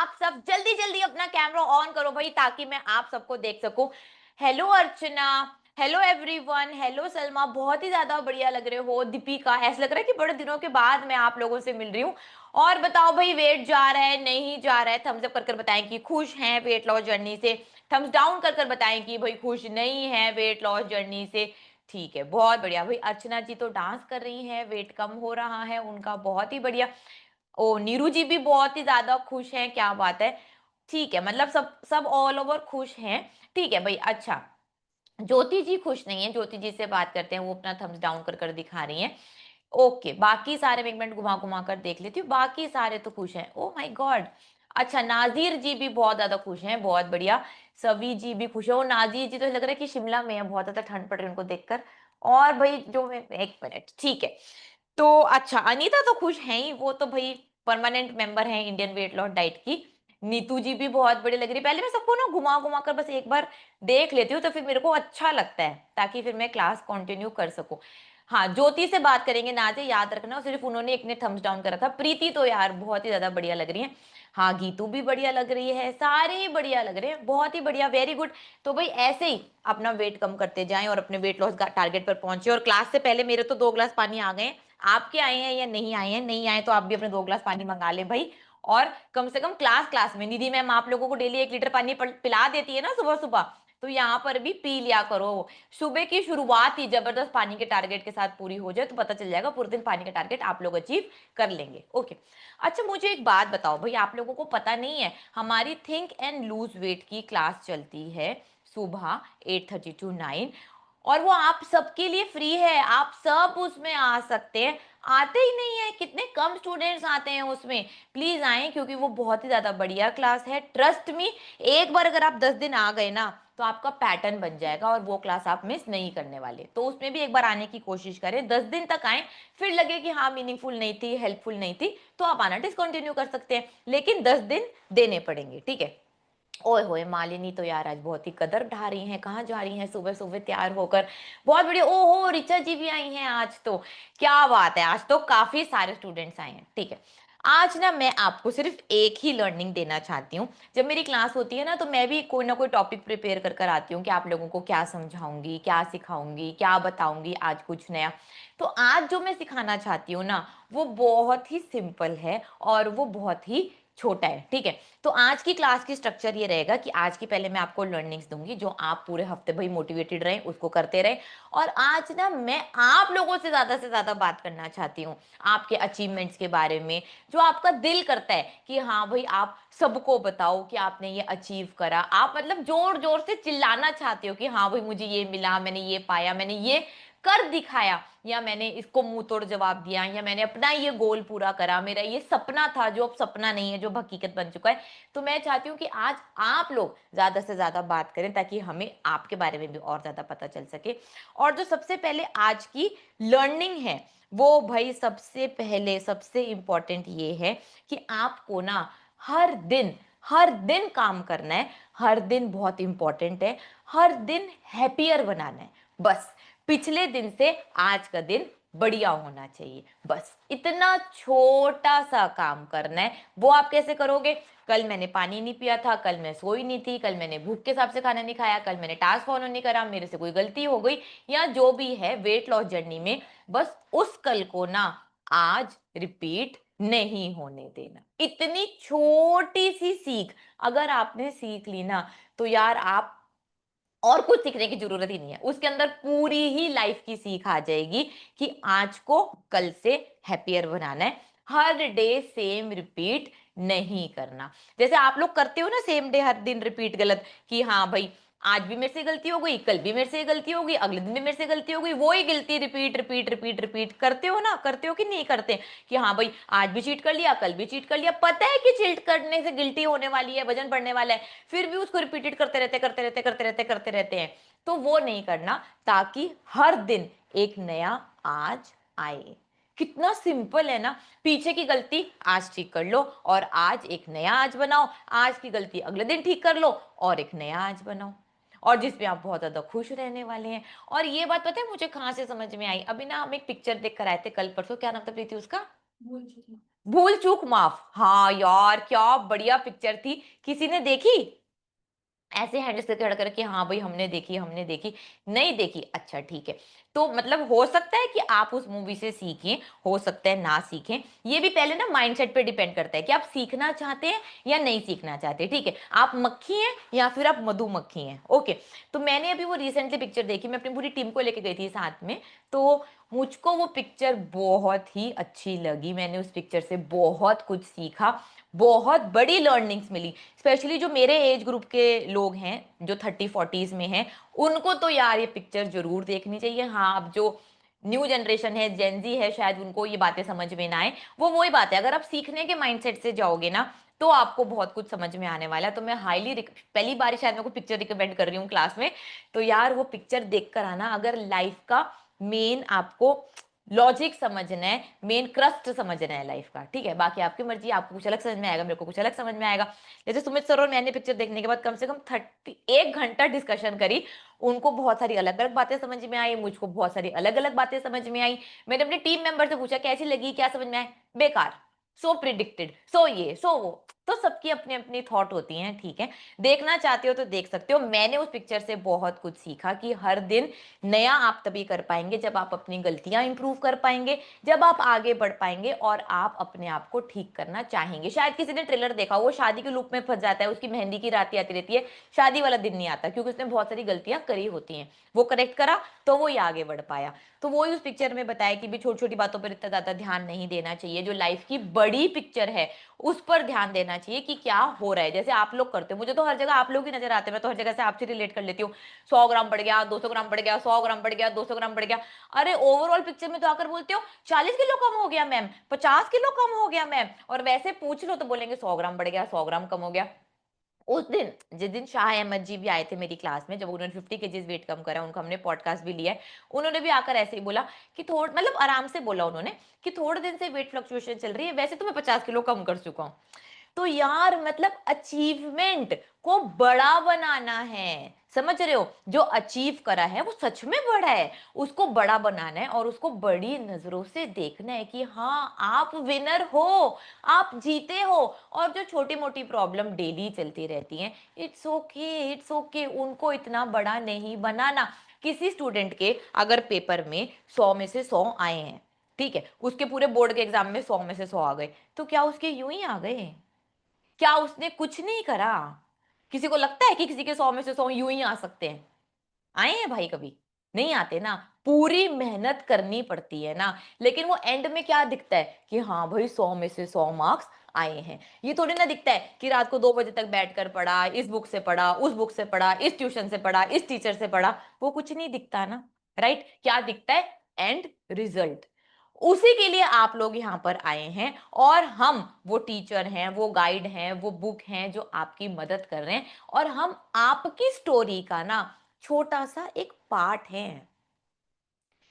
आप सब जल्दी जल्दी अपना कैमरा ऑन करो भाई, ताकि मैं आप सबको देख सकूं। हेलो अर्चना, हेलो एवरीवन, हेलो सलमा, बहुत ही ज्यादा बढ़िया लग रहे हो। दीपिका, ऐसा लग रहा है कि बड़े दिनों के बाद मैं आप लोगों से मिल रही हूँ। और बताओ भाई, वेट जा रहा है नहीं जा रहा है? थम्स अप कर कर बताएं कि खुश हैं वेट लॉस जर्नी से। थम्स डाउन कर कर बताएं कि भाई खुश नहीं है वेट लॉस जर्नी से। ठीक है, बहुत बढ़िया भाई। अर्चना जी तो डांस कर रही हैं, वेट कम हो रहा है उनका, बहुत ही बढ़िया। ओ नीरू जी भी बहुत ही ज्यादा खुश हैं, क्या बात है। ठीक है, मतलब सब सब ऑल ओवर खुश हैं। ठीक है भाई। अच्छा, ज्योति जी खुश नहीं है, ज्योति जी से बात करते हैं, वो अपना थम्स डाउन कर कर दिखा रही हैं। ओके, बाकी सारे मैं एक मिनट घुमा घुमा कर देख लेती हूँ, बाकी सारे तो खुश हैं। Oh my God. अच्छा, नाजिर जी भी बहुत ज्यादा खुश हैं, बहुत बढ़िया। सवी जी भी खुश है। और नाजिर जी तो लग रहा है कि शिमला में है, बहुत ज्यादा ठंड पड़ रही है उनको देखकर। और भाई जो मैं एक मिनट, ठीक है। तो अच्छा, अनीता तो खुश है ही, वो तो भाई परमानेंट मेंबर है इंडियन वेट लॉस डाइट की। नीतू जी भी बहुत बड़ी लग रही। पहले मैं सबको ना घुमा घुमा कर बस एक बार देख लेती हूँ, तो फिर मेरे को अच्छा लगता है, ताकि फिर मैं क्लास कंटिन्यू कर सकूं। हाँ, ज्योति से बात करेंगे नाजे, याद रखना, सिर्फ उन्होंने एक ने थम्स डाउन करा था। प्रीति तो यार बहुत ही ज्यादा बढ़िया लग रही है। हाँ, गीतू भी बढ़िया लग रही है, सारे ही बढ़िया लग रहे हैं, बहुत ही बढ़िया, वेरी गुड। तो भाई ऐसे ही अपना वेट कम करते जाएं और अपने वेट लॉस टारगेट पर पहुंचे। और क्लास से पहले मेरे तो 2 गिलास पानी आ गए हैं। आपके आए हैं या नहीं आए हैं? नहीं आए तो आप भी अपने 2 गिलास पानी मंगा ले भाई। और कम से कम क्लास क्लास में निधि मैम आप लोगों को डेली 1 लीटर पानी पिला देती है ना सुबह सुबह, तो यहाँ पर भी पी लिया करो। सुबह की शुरुआत ही जबरदस्त पानी के टारगेट के साथ पूरी हो जाए, तो पता चल जाएगा पूरे दिन पानी का टारगेट आप लोग अचीव कर लेंगे। ओके। अच्छा, मुझे एक बात बताओ भाई, आप लोगों को पता नहीं है, हमारी थिंक एंड लूज वेट की क्लास चलती है सुबह 8:30 to 9, और वो आप सबके लिए फ्री है, आप सब उसमें आ सकते हैं। आते ही नहीं है, कितने कम स्टूडेंट्स आते हैं उसमें। प्लीज आए, क्योंकि वो बहुत ही ज्यादा बढ़िया क्लास है, ट्रस्ट मी। एक बार अगर आप 10 दिन आ गए ना, तो आपका पैटर्न बन जाएगा और वो क्लास आप मिस नहीं करने वाले। तो उसमें भी एक बार आने की कोशिश करें, 10 दिन तक आए। फिर लगे कि हाँ मीनिंगफुल नहीं थी, हेल्पफुल नहीं थी, तो आप आना डिसकंटिन्यू कर सकते हैं, लेकिन 10 दिन देने पड़ेंगे, ठीक है। ओए होए, मालिनी तो यार आज बहुत ही कदर ढा रही हैं, कहाँ जा रही हैं सुबह सुबह तैयार होकर। बहुत बढ़िया। ओहो, ऋचा जी भी आई हैं आज तो। क्या बात है, आज तो काफी सारे स्टूडेंट्स आए हैं, ठीक है। आज ना मैं आपको सिर्फ एक ही लर्निंग देना चाहती हूँ। जब मेरी क्लास होती है ना, तो मैं भी कोई ना कोई टॉपिक प्रिपेयर कर कर आती हूँ कि आप लोगों को क्या समझाऊंगी, क्या सिखाऊंगी, क्या बताऊंगी आज कुछ नया। तो आज जो मैं सिखाना चाहती हूँ ना, वो बहुत ही सिंपल है और वो बहुत ही छोटा है, ठीक है। तो आज की क्लास की स्ट्रक्चर ये रहेगा कि आज की पहले मैं आपको लर्निंग्स दूंगी, जो आप पूरे हफ्ते भाई मोटिवेटेड रहें, उसको करते रहें। और आज ना मैं आप लोगों से ज्यादा बात करना चाहती हूँ, आपके अचीवमेंट्स के बारे में, जो आपका दिल करता है कि हाँ भाई आप सबको बताओ कि आपने ये अचीव करा। आप मतलब जोर जोर से चिल्लाना चाहते हो कि हाँ भाई मुझे ये मिला, मैंने ये पाया, मैंने ये कर दिखाया, या मैंने इसको मुंह तोड़ जवाब दिया, या मैंने अपना ये गोल पूरा करा, मेरा ये सपना था जो अब सपना नहीं है, जो हकीकत बन चुका है। तो मैं चाहती हूँ कि आज आप लोग ज्यादा से ज्यादा बात करें, ताकि हमें आपके बारे में भी और ज्यादा पता चल सके। और जो सबसे पहले आज की लर्निंग है, वो भाई सबसे पहले सबसे इंपॉर्टेंट ये है कि आपको ना हर दिन काम करना है। हर दिन बहुत इंपॉर्टेंट है, हर दिन हैप्पियर बनाना है। बस पिछले दिन से आज का दिन बढ़िया होना चाहिए, बस इतना छोटा सा काम करना है। वो आप कैसे करोगे? कल मैंने पानी नहीं पिया था, कल मैं सोई नहीं थी, कल मैंने भूख के हिसाब से खाना नहीं खाया, कल मैंने टास्क फॉलो नहीं करा, मेरे से कोई गलती हो गई, या जो भी है वेट लॉस जर्नी में, बस उस कल को ना आज रिपीट नहीं होने देना। इतनी छोटी सी सीख अगर आपने सीख ली ना, तो यार आप और कुछ सीखने की जरूरत ही नहीं है, उसके अंदर पूरी ही लाइफ की सीख आ जाएगी कि आज को कल से हैप्पियर बनाना है। हर डे सेम रिपीट नहीं करना। जैसे आप लोग करते हो ना सेम डे हर दिन रिपीट गलत, कि हाँ भाई आज भी मेरे से गलती हो गई, कल भी मेरे से गलती हो गई, अगले दिन भी मेरे से गलती हो गई, वो ही गलती रिपीट रिपीट रिपीट रिपीट करते हो ना, करते हो कि नहीं करते? कि हाँ भाई आज भी चीट कर लिया, कल भी चीट कर लिया, पता है कि चीट करने से गिल्टी होने वाली है, वजन बढ़ने वाला है, फिर भी उसको रिपीटेड करते रहते हैं। तो वो नहीं करना, ताकि हर दिन एक नया आज आए। कितना सिंपल है ना। पीछे की गलती आज ठीक कर लो और आज एक नया आज बनाओ, आज की गलती अगले दिन ठीक कर लो और एक नया आज बनाओ, और जिसमें आप बहुत ज्यादा खुश रहने वाले हैं। और ये बात पता है मुझे कहाँ से समझ में आई? अभी ना हम एक पिक्चर देख कर आए थे कल परसों, क्या नाम था प्रीति उसका? भूल चूक माफ, हाँ यार क्या बढ़िया पिक्चर थी। किसी ने देखी? ऐसे हैंडल्स करके खड़ा करके, हाँ भाई हमने देखी, हमने देखी। नहीं देखी, अच्छा ठीक है। तो मतलब हो सकता है कि आप उस मूवी से सीखें, हो सकता है ना सीखें। ये भी पहले ना माइंडसेट पे डिपेंड करता है कि आप सीखना चाहते हैं या नहीं सीखना चाहते। ठीक है, आप मक्खी हैं या फिर आप मधुमक्खी हैं। ओके। तो मैंने अभी वो रिसेंटली पिक्चर देखी, मैं अपनी पूरी टीम को लेके गई थी साथ में। तो मुझको वो पिक्चर बहुत ही अच्छी लगी, मैंने उस पिक्चर से बहुत कुछ सीखा, बहुत बड़ी लर्निंग्स मिली। स्पेशली जो मेरे एज ग्रुप के लोग हैं, जो 30-40s में हैं, उनको तो यार ये पिक्चर जरूर देखनी चाहिए। हाँ, अब जो न्यू जनरेशन है, जेनजी है, शायद उनको ये बातें समझ में ना आए। वो वही बात है, अगर आप सीखने के माइंडसेट से जाओगे ना, तो आपको बहुत कुछ समझ में आने वाला है। तो मैं हाईली, पहली बार शायद मैं को पिक्चर रिकमेंड कर रही हूँ क्लास में। तो यार वो पिक्चर देख कर आना, अगर लाइफ का मेन आपको लॉजिक समझना है, मेन क्रस्ट समझना है लाइफ का। ठीक है, बाकी आपकी मर्जी, आपको कुछ अलग समझ में आएगा, मेरे को कुछ अलग समझ में आएगा। जैसे सुमित सर और मैंने पिक्चर देखने के बाद कम से कम 31 घंटा डिस्कशन करी। उनको बहुत सारी अलग अलग बातें समझ में आई, मुझको बहुत सारी अलग अलग बातें समझ में आई। मैंने अपने टीम मेंबर से पूछा कैसी लगी, क्या समझ में आए, बेकार, सो प्रिडिक्टेड, सो ये सो वो। तो सबकी अपनी अपनी थॉट होती हैं। ठीक है, देखना चाहते हो तो देख सकते हो। मैंने उस पिक्चर से बहुत कुछ सीखा कि हर दिन नया आप तभी कर पाएंगे जब आप अपनी गलतियां इंप्रूव कर पाएंगे, जब आप आगे बढ़ पाएंगे और आप अपने आप को ठीक करना चाहेंगे। शायद किसी ने ट्रेलर देखा, वो शादी के लुक में फंस जाता है, उसकी मेहंदी की रात आती रहती है, शादी वाला दिन नहीं आता, क्योंकि उसने बहुत सारी गलतियां करी होती हैं। वो करेक्ट करा तो वो ही आगे बढ़ पाया। तो वो ही उस पिक्चर में बताया कि भी छोटी छोटी बातों पर इतना ज्यादा ध्यान नहीं देना चाहिए, जो लाइफ की बड़ी पिक्चर है उस पर ध्यान देना चाहिए कि क्या हो रहा है। जैसे आप लोग करते हो, मुझे तो हर जगह आप लोग ही नजर आते हैं, मैं तो हर जगह से आपसे रिलेट कर लेती हूँ। 100 ग्राम बढ़ गया, 200 ग्राम बढ़ गया, 100 ग्राम बढ़ गया, 200 ग्राम बढ़ गया। अरे ओवरऑल पिक्चर में तो आकर बोलते हो 40 किलो कम हो गया मैम, 50 किलो कम हो गया मैम, और वैसे पूछ लो तो बोलेंगे 100 ग्राम बढ़ गया, 100 ग्राम कम हो गया। उस दिन, जिस दिन शाह अहमद जी भी आए थे मेरी क्लास में, जब उन्होंने 50 केजीज वेट कम करा, उनको हमने पॉडकास्ट भी लिया है, उन्होंने भी आकर ऐसे ही बोला कि थोड़ा, मतलब आराम से बोला उन्होंने कि थोड़े दिन से वेट फ्लक्चुएशन चल रही है, वैसे तो मैं 50 किलो कम कर चुका हूँ। तो यार मतलब अचीवमेंट को बड़ा बनाना है, समझ रहे हो? जो अचीव करा है वो सच में बड़ा है, उसको बड़ा बनाना है और उसको बड़ी नजरों से देखना है कि हाँ आप विनर हो, आप जीते हो। और जो छोटी मोटी प्रॉब्लम डेली चलती रहती हैं, इट्स ओके, इट्स ओके, उनको इतना बड़ा नहीं बनाना। किसी स्टूडेंट के अगर पेपर में 100 में से 100 आए हैं, ठीक है, उसके पूरे बोर्ड के एग्जाम में 100 में से 100 आ गए, तो क्या उसके यूं ही आ गए? क्या उसने कुछ नहीं करा? किसी को लगता है कि किसी के 100 में से 100 यूं ही आ सकते हैं? आए हैं भाई कभी? नहीं आते ना, पूरी मेहनत करनी पड़ती है ना। लेकिन वो एंड में क्या दिखता है कि हाँ भाई 100 में से 100 मार्क्स आए हैं। ये थोड़ी ना दिखता है कि रात को 2 बजे तक बैठकर पढ़ा, इस बुक से पढ़ा, उस बुक से पढ़ा, इस ट्यूशन से पढ़ा, इस टीचर से पढ़ा। वो कुछ नहीं दिखता ना, राइट? क्या दिखता है? And result. उसी के लिए आप लोग यहाँ पर आए हैं, और हम वो टीचर हैं, वो गाइड हैं, वो बुक हैं जो आपकी मदद कर रहे हैं, और हम आपकी स्टोरी का ना छोटा सा एक पार्ट है।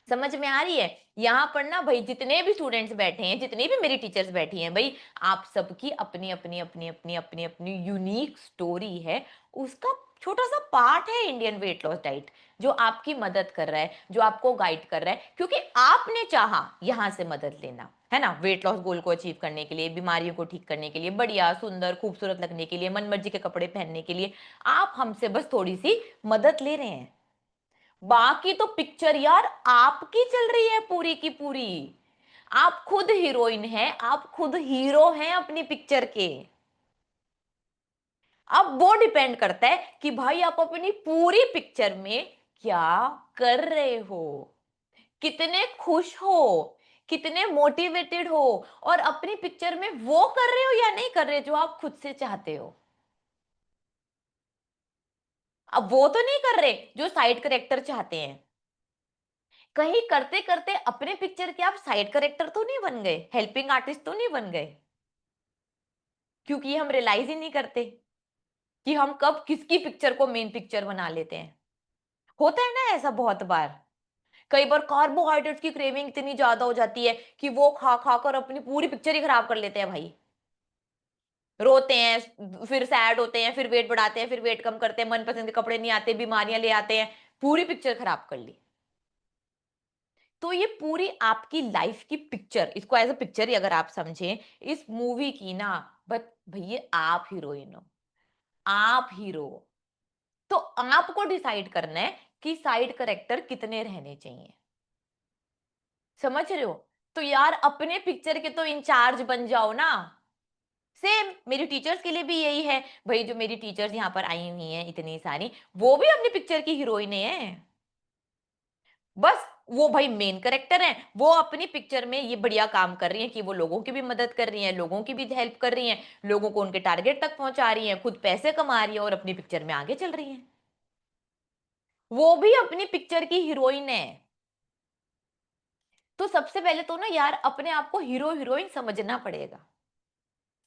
समझ में आ रही है? यहाँ पर ना भाई जितने भी स्टूडेंट्स बैठे हैं, जितनी भी मेरी टीचर्स बैठी हैं भाई, आप सबकी अपनी अपनी अपनी अपनी अपनी अपनी यूनिक स्टोरी है। उसका छोटा सा पार्ट है इंडियन वेट लॉस डाइट, जो आपकी मदद कर रहा है, जो आपको गाइड कर रहा है, क्योंकि आपने चाहा यहाँ से मदद लेना, है ना, वेट लॉस गोल को अचीव करने के लिए, बीमारियों को ठीक करने के लिए, बढ़िया सुंदर खूबसूरत लगने के लिए, मन मर्जी के कपड़े पहनने के लिए। आप हमसे बस थोड़ी सी मदद ले रहे हैं। बाकी तो पिक्चर यार आपकी चल रही है पूरी की पूरी। आप खुद हीरोइन हैं, आप खुद हीरो हैं अपनी पिक्चर के। अब वो डिपेंड करता है कि भाई आप अपनी पूरी पिक्चर में क्या कर रहे हो, कितने खुश हो, कितने मोटिवेटेड हो, और अपनी पिक्चर में वो कर रहे हो या नहीं कर रहे जो आप खुद से चाहते हो। अब वो तो नहीं कर रहे जो साइड करेक्टर चाहते हैं। कहीं करते करते अपने पिक्चर के आप साइड करेक्टर तो नहीं बन गए, हेल्पिंग आर्टिस्ट तो नहीं बन गए? क्योंकि हम रियलाइज ही नहीं करते कि हम कब किसकी पिक्चर को मेन पिक्चर बना लेते हैं। होता है ना ऐसा बहुत बार। कई बार कार्बोहाइड्रेट्स की क्रेविंग इतनी ज्यादा हो जाती है कि वो खा खा कर अपनी पूरी पिक्चर ही खराब कर लेते हैं भाई। रोते हैं, फिर सैड होते हैं, फिर वेट बढ़ाते हैं, फिर वेट कम करते हैं, मनपसंद के कपड़े नहीं आते, बीमारियां ले आते हैं, पूरी पिक्चर खराब कर ली। तो ये पूरी आपकी लाइफ की पिक्चर, इसको एज अ पिक्चर ही अगर आप समझें इस मूवी की ना, बट भैया आप हीरोइन हो, आप हीरो हो, तो आपको डिसाइड करना है कि साइड करेक्टर कितने रहने चाहिए। समझ रहे हो? तो यार अपने पिक्चर के तो इंचार्ज बन जाओ ना। सेम मेरी टीचर्स के लिए भी यही है। भाई जो मेरी टीचर्स यहाँ पर आई हुई हैं इतनी सारी, वो भी अपनी पिक्चर की हीरोइन हैं। बस वो भाई मेन कैरेक्टर हैं, वो अपनी पिक्चर में ये बढ़िया काम कर रही हैं कि वो लोगों की भी मदद कर रही हैं, लोगों की भी हेल्प कर रही हैं, लोगों को उनके टारगेट तक पहुंचा रही हैं, खुद पैसे कमा रही है और अपनी पिक्चर में आगे चल रही हैं। वो भी अपनी पिक्चर की हीरोइन है। तो सबसे पहले तो ना यार अपने आप को हीरो हीरोइन समझना पड़ेगा।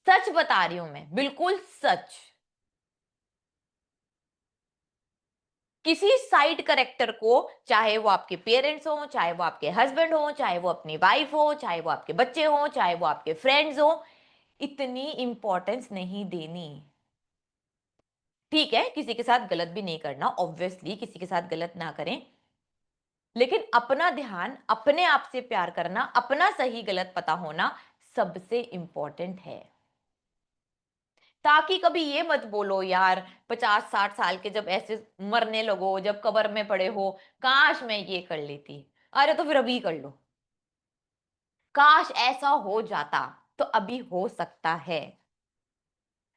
सच बता रही हूं मैं, बिल्कुल सच। किसी साइड करेक्टर को, चाहे वो आपके पेरेंट्स हो, चाहे वो आपके हस्बैंड हो, चाहे वो अपनी वाइफ हो, चाहे वो आपके बच्चे हो, चाहे वो आपके फ्रेंड्स हो, इतनी इंपॉर्टेंस नहीं देनी। ठीक है किसी के साथ गलत भी नहीं करना, ऑब्वियसली किसी के साथ गलत ना करें, लेकिन अपना ध्यान, अपने आप से प्यार करना, अपना सही गलत पता होना सबसे इंपॉर्टेंट है। ताकि कभी ये मत बोलो यार 50-60 साल के जब ऐसे मरने लगो, जब कब्र में पड़े हो, काश मैं ये कर लेती। अरे तो फिर अभी कर लो। काश ऐसा हो जाता, तो अभी हो सकता है।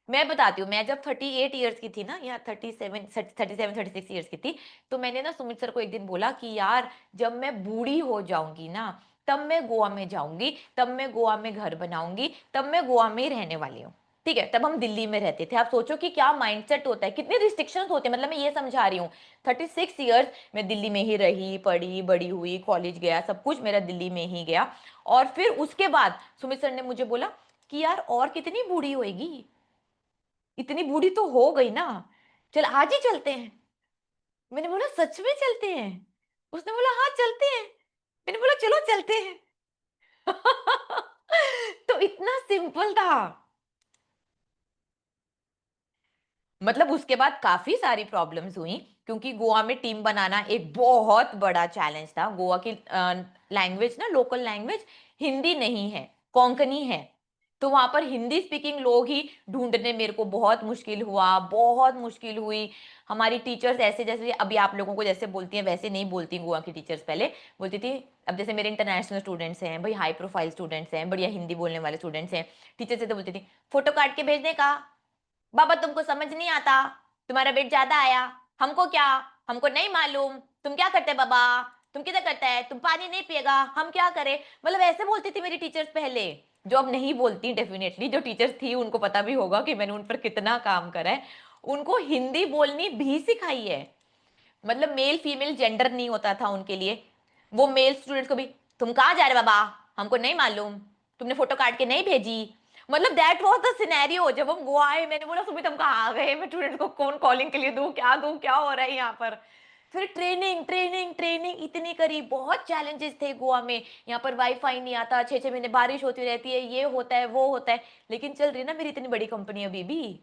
मैं बताती हूँ, मैं जब 38 ईयर्स की थी ना, या 37 36 ईयर्स की थी, तो मैंने ना सुमित सर को एक दिन बोला कि यार जब मैं बूढ़ी हो जाऊंगी ना, तब मैं गोवा में जाऊंगी, तब मैं गोवा में घर बनाऊंगी, तब मैं गोवा में ही रहने वाली हूँ। ठीक है, तब हम दिल्ली में रहते थे। आप सोचो कि क्या माइंडसेट होता है, कितने रिस्ट्रिक्शंस होते हैं। मतलब मैं ये समझा रही हूँ, 36 ईयर्स मैं दिल्ली में ही रही, पढ़ी, बड़ी हुई, कॉलेज गया, सब कुछ मेरा दिल्ली में ही गया। और फिर उसके बाद सुमित सर ने मुझे बोला कि यार और कितनी बूढ़ी होएगी, इतनी बूढ़ी तो हो गई ना, चल आज ही चलते हैं। मैंने बोला सच में चलते हैं? उसने बोला हाँ चलते हैं। मैंने बोला चलो चलते हैं। तो इतना सिंपल था। मतलब उसके बाद काफी सारी प्रॉब्लम्स हुई, क्योंकि गोवा में टीम बनाना एक बहुत बड़ा चैलेंज था। गोवा की लैंग्वेज ना, लोकल लैंग्वेज हिंदी नहीं है, कोंकणी है। तो वहां पर हिंदी स्पीकिंग लोग ही ढूंढने मेरे को बहुत मुश्किल हुआ, बहुत मुश्किल हुई। हमारी टीचर्स ऐसे, जैसे अभी आप लोगों को जैसे बोलती हैं वैसे नहीं बोलती गोवा की टीचर्स, पहले बोलती थी। अब जैसे मेरे इंटरनेशनल स्टूडेंट्स हैं भाई, हाई प्रोफाइल स्टूडेंट्स हैं, बढ़िया हिंदी बोलने वाले स्टूडेंट्स हैं, टीचर से तो बोलती थी फोटो काट के भेजने का, बाबा तुमको समझ नहीं आता, तुम्हारा वेट ज्यादा आया, हमको क्या, हमको नहीं मालूम, तुम क्या करते बाबा, तुम किधर करता है, तुम पानी नहीं पिएगा, हम क्या करें। मतलब ऐसे बोलती थी मेरी टीचर्स पहले, जो अब नहीं बोलती डेफिनेटली। जो टीचर्स थी उनको पता भी होगा कि मैंने उन पर कितना काम करा है। उनको हिंदी बोलनी भी सिखाई है। मतलब मेल फीमेल जेंडर नहीं होता था उनके लिए। वो मेल स्टूडेंट्स को भी, तुम कहाँ जा रहे बाबा, हमको नहीं मालूम, तुमने फोटो काट के नहीं भेजी। मतलब दैट वाज द सिनेरियो। जब हम गोवा आए, मैंने बोला सुमित हम कहाँ आ गए, मैं स्टूडेंट्स को कौन कॉलिंग के लिए दूं, क्या हो रहा है यहाँ पर। फिर ट्रेनिंग ट्रेनिंग ट्रेनिंग इतनी करी, बहुत चैलेंजेस थे गोवा में। यहाँ पर वाईफाई नहीं आता, 6-6 महीने बारिश होती रहती है, ये होता है वो होता है, लेकिन चल रही है ना मेरी इतनी बड़ी कंपनी अभी भी,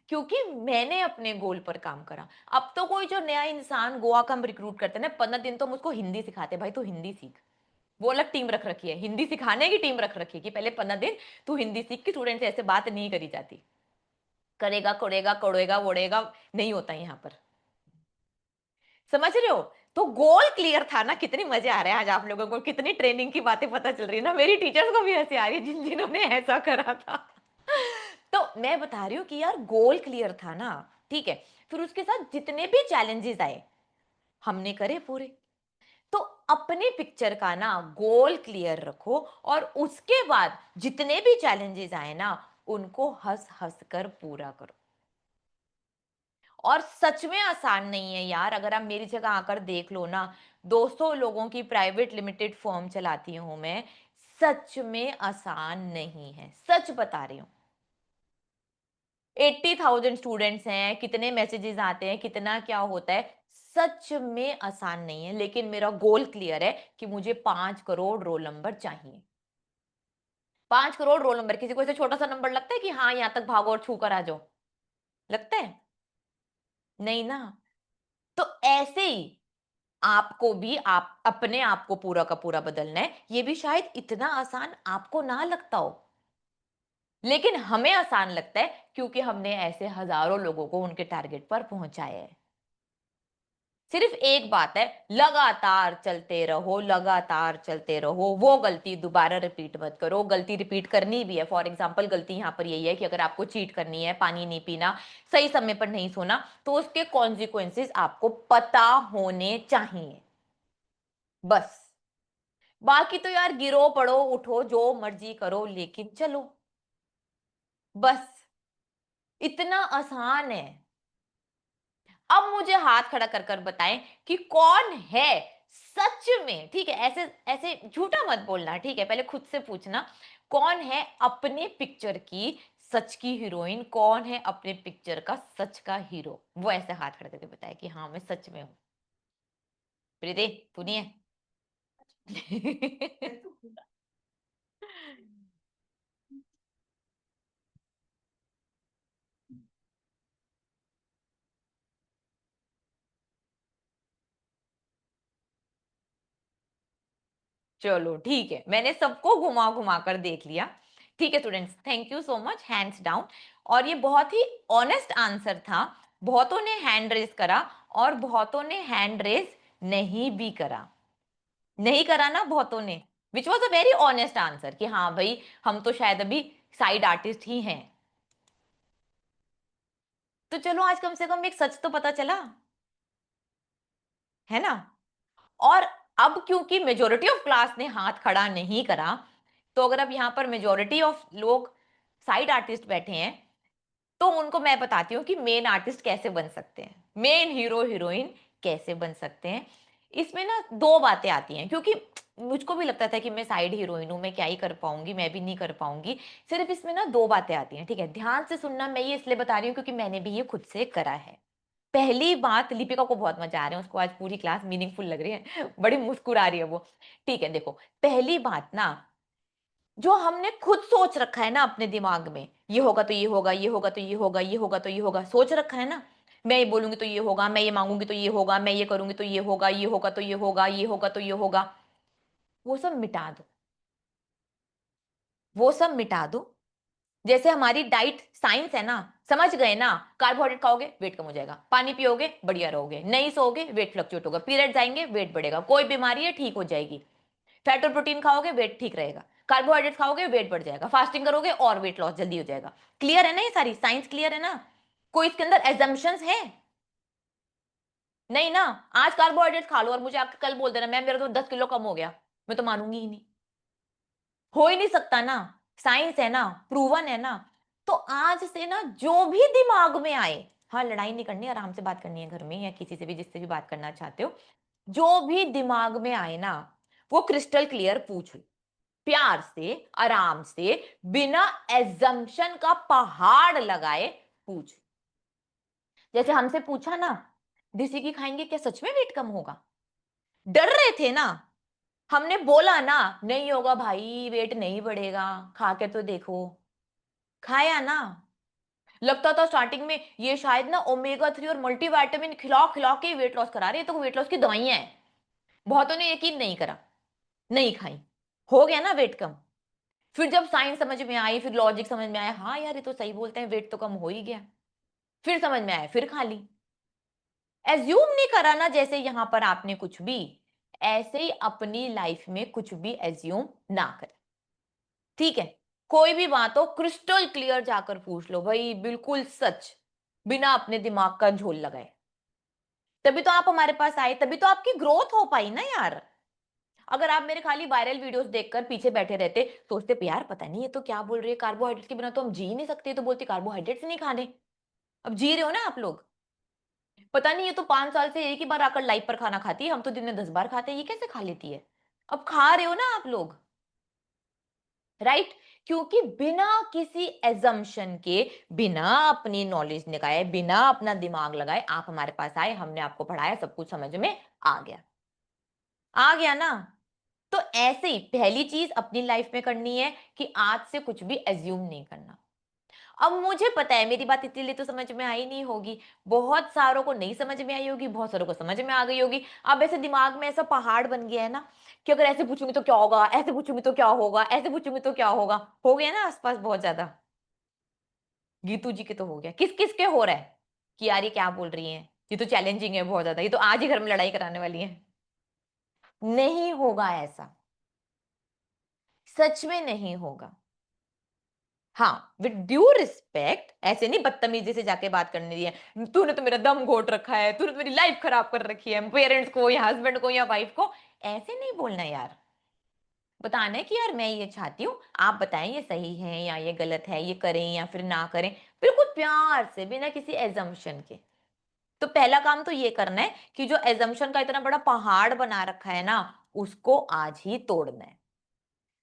क्योंकि मैंने अपने गोल पर काम करा। अब तो कोई जो नया इंसान गोवा का हम रिक्रूट करते हैं ना, 15 दिन तो हम उसको हिंदी सिखाते हैं, भाई तू हिंदी सीख। वो अलग टीम रख रखी है, हिंदी सिखाने की टीम रख रखी है कि पहले 15 दिन तू हिंदी सीख के। स्टूडेंट से ऐसे बात नहीं करी जाती, करेगा कोड़ेगा कोड़ेगा वोड़ेगा नहीं होता यहाँ पर। समझ रहे हो? तो गोल क्लियर था ना। कितनी मजे आ रहे हैं आज आप लोगों को, कितनी ट्रेनिंग की बातें पता चल रही है ना। मेरी टीचर्स को भी हंसी आ रही है जिन जिन्होंने ऐसा करा था। तो मैं बता रही हूँ कि यार गोल क्लियर था ना, ठीक है। फिर उसके साथ जितने भी चैलेंजेस आए हमने करे पूरे। तो अपने पिक्चर का ना गोल क्लियर रखो, और उसके बाद जितने भी चैलेंजेस आए ना उनको हंस हंस कर पूरा करो। और सच में आसान नहीं है यार, अगर आप मेरी जगह आकर देख लो ना, 200 लोगों की प्राइवेट लिमिटेड फर्म चलाती हूं मैं। सच में आसान नहीं है, सच बता रही हूँ। 80,000 स्टूडेंट्स हैं, कितने मैसेजेस आते हैं, कितना क्या होता है। सच में आसान नहीं है, लेकिन मेरा गोल क्लियर है कि मुझे 5 करोड़ रोल नंबर चाहिए। 5 करोड़ रोल नंबर किसी को ऐसे छोटा सा नंबर लगता है कि हाँ यहां तक भागो और छू कर आ जाओ? लगता है? नहीं ना। तो ऐसे ही आपको भी आप अपने आप को पूरा का पूरा बदलना है। ये भी शायद इतना आसान आपको ना लगता हो, लेकिन हमें आसान लगता है क्योंकि हमने ऐसे हजारों लोगों को उनके टारगेट पर पहुंचाया है। सिर्फ एक बात है, लगातार चलते रहो, लगातार चलते रहो। वो गलती दोबारा रिपीट मत करो। गलती रिपीट करनी भी है, फॉर एग्जाम्पल गलती यहां पर यही है कि अगर आपको चीट करनी है, पानी नहीं पीना, सही समय पर नहीं सोना, तो उसके कॉन्सिक्वेंसेस आपको पता होने चाहिए, बस। बाकी तो यार गिरो पड़ो उठो जो मर्जी करो, लेकिन चलो, बस इतना आसान है। अब मुझे हाथ खड़ा कर कर बताएं कि कौन है सच में, ठीक है, ऐसे ऐसे झूठा मत बोलना, ठीक है, पहले खुद से पूछना कौन है अपने पिक्चर की सच की हीरोइन, कौन है अपने पिक्चर का सच का हीरो। वो ऐसे हाथ खड़ा करके बताए कि हाँ मैं सच में हूं। प्रीति, तू नहीं है? चलो ठीक है, मैंने सबको घुमा घुमा कर देख लिया। ठीक है students, thank you so much, hands down. और ये बहुत ही ऑनेस्ट आंसर था। बहुतों ने हैंड रेज करा और बहुतों ने हैंड रेज नहीं भी करा। नहीं करा ना बहुतों ने, which was a very honest answer कि हाँ भाई हम तो शायद अभी साइड आर्टिस्ट ही हैं। तो चलो आज कम से कम एक सच तो पता चला, है ना। और अब क्योंकि मेजोरिटी ऑफ क्लास ने हाथ खड़ा नहीं करा, तो अगर अब यहां पर मेजोरिटी ऑफ लोग साइड आर्टिस्ट बैठे हैं, तो उनको मैं बताती हूँ कि मेन आर्टिस्ट कैसे बन सकते हैं, मेन हीरो हीरोइन कैसे बन सकते हैं। इसमें ना दो बातें आती हैं, क्योंकि मुझको भी लगता था कि मैं साइड हीरोइन हूं, मैं क्या ही कर पाऊंगी, मैं भी नहीं कर पाऊंगी। सिर्फ इसमें ना दो बातें आती हैं, ठीक है, ध्यान से सुनना। मैं ये इसलिए बता रही हूँ क्योंकि मैंने भी ये खुद से करा है। पहली बात, लिपिका को बहुत मजा आ रहा है, उसको आज पूरी क्लास मीनिंगफुल लग रही है, बड़ी मुस्कुरा रही है वो। ठीक है, देखो पहली बात ना, जो हमने खुद सोच रखा है ना अपने दिमाग में, ये होगा तो ये होगा, ये होगा तो ये होगा, ये होगा तो ये होगा, सोच रखा है ना, मैं ये बोलूंगी तो ये होगा, मैं ये मांगूंगी तो ये होगा, मैं ये करूंगी तो ये होगा, ये होगा तो ये होगा, ये होगा तो ये होगा, वो सब मिटा दो। वो सब मिटा दो। जैसे हमारी डाइट साइंस है ना, समझ गए ना, कार्बोहाइड्रेट खाओगे वेट कम हो जाएगा, पानी पियोगे बढ़िया रहोगे, नहीं सोओगे वेट फ्लक्चुएट होगा, पीरियड्स आएंगे वेट बढ़ेगा, कोई बीमारी है ठीक हो जाएगी, फैट और प्रोटीन खाओगे वेट ठीक रहेगा, कार्बोहाइड्रेट खाओगे वेट बढ़ जाएगा, फास्टिंग करोगे और वेट लॉस जल्दी हो जाएगा। क्लियर है ना, ये सारी साइंस क्लियर है ना, कोई इसके अंदर एजम्पशंस है नहीं ना। आज कार्बोहाइड्रेट खा लो और मुझे आके कल बोल देना मैम मेरा तो 10 किलो कम हो गया, मैं तो मानूंगी ही नहीं, हो ही नहीं सकता ना, साइंस है ना, प्रूवन है ना। तो आज से ना जो भी दिमाग में आए, हाँ लड़ाई नहीं करनी, आराम से बात करनी है घर में या किसी से भी जिससे भी बात करना चाहते हो, जो भी दिमाग में आए ना, वो क्रिस्टल क्लियर पूछ लो, प्यार से आराम से, बिना एजम्पशन का पहाड़ लगाए पूछ। जैसे हमसे पूछा ना, देसी घी खाएंगे क्या सच में वेट कम होगा, डर रहे थे ना, हमने बोला ना नहीं होगा भाई वेट नहीं बढ़ेगा, खा के तो देखो, खाया ना। लगता था स्टार्टिंग में ये शायद ना ओमेगा 3 और मल्टीविटामिन खिला खिला के वेट लॉस करा रही है, तो वेट लॉस की दवाइयां हैं। बहुतों ने यकीन नहीं करा, नहीं खाई, हो गया ना वेट कम। फिर जब साइंस समझ में आई, फिर लॉजिक समझ में आया, हाँ यार ये तो सही बोलते हैं, वेट तो कम हो ही गया, फिर समझ में आया, फिर खा ली। एज्यूम नहीं करा ना, जैसे यहां पर आपने कुछ भी, ऐसे ही अपनी लाइफ में कुछ भी एज्यूम ना कर, ठीक है। कोई भी बात हो क्रिस्टल क्लियर जाकर पूछ लो भाई, बिल्कुल सच, बिना अपने दिमाग का झोल लगाए। तभी तो आप हमारे पास आए, तभी तो आपकी ग्रोथ हो पाई ना यार। अगर आप मेरे खाली वायरल वीडियोस देखकर पीछे बैठे रहते, सोचते पे यार पता नहीं ये तो क्या बोल रही है, कार्बोहाइड्रेट के बिना तो हम जी ही नहीं सकते, तो बोलती कार्बोहाइड्रेट्स नहीं खाने। अब जी रहे हो ना आप लोग, पता नहीं ये तो 5 साल से एक ही बार आकर लाइव पर खाना खाती है, हम तो दिन में 10 बार खाते हैं, ये कैसे खा लेती है। अब खा रहे हो ना आप लोग, राइट। क्योंकि बिना किसी एजम्पशन के, बिना अपनी नॉलेज लगाए, बिना अपना दिमाग लगाए आप हमारे पास आए, हमने आपको पढ़ाया, सब कुछ समझ में आ गया, आ गया ना। तो ऐसे ही पहली चीज अपनी लाइफ में करनी है कि आज से कुछ भी एज्यूम नहीं करना। अब मुझे पता है मेरी बात इसीलिए तो समझ में आई नहीं होगी, बहुत सारों को नहीं समझ में आई होगी, बहुत सारों को समझ में आ गई होगी। अब ऐसे दिमाग में ऐसा पहाड़ बन गया है ना कि अगर ऐसे पूछूंगी तो क्या होगा, ऐसे पूछूंगी तो क्या होगा, ऐसे पूछूंगी तो क्या होगा, हो गया ना आसपास बहुत ज्यादा। गीतू जी के तो हो गया, किस किस के हो रहा है कि यार ये क्या बोल रही है, ये तो चैलेंजिंग है बहुत ज्यादा, ये तो आज ही घर में लड़ाई कराने वाली है। नहीं होगा ऐसा, सच में नहीं होगा। हाँ, विद ड्यू रिस्पेक्ट, ऐसे नहीं बदतमीजी से जाके बात करने दी है, तूने तो मेरा दम घोट रखा है, तूने तो मेरी लाइफ खराब कर रखी है, पेरेंट्स को या हस्बैंड को या वाइफ को, ऐसे नहीं बोलना यार। बताना है कि यार मैं ये चाहती हूँ, आप बताएं ये सही है या ये गलत है, ये करें या फिर ना करें, बिल्कुल प्यार से, बिना किसी एजम्पशन के। तो पहला काम तो ये करना है कि जो एजम्पशन का इतना बड़ा पहाड़ बना रखा है ना, उसको आज ही तोड़ना है।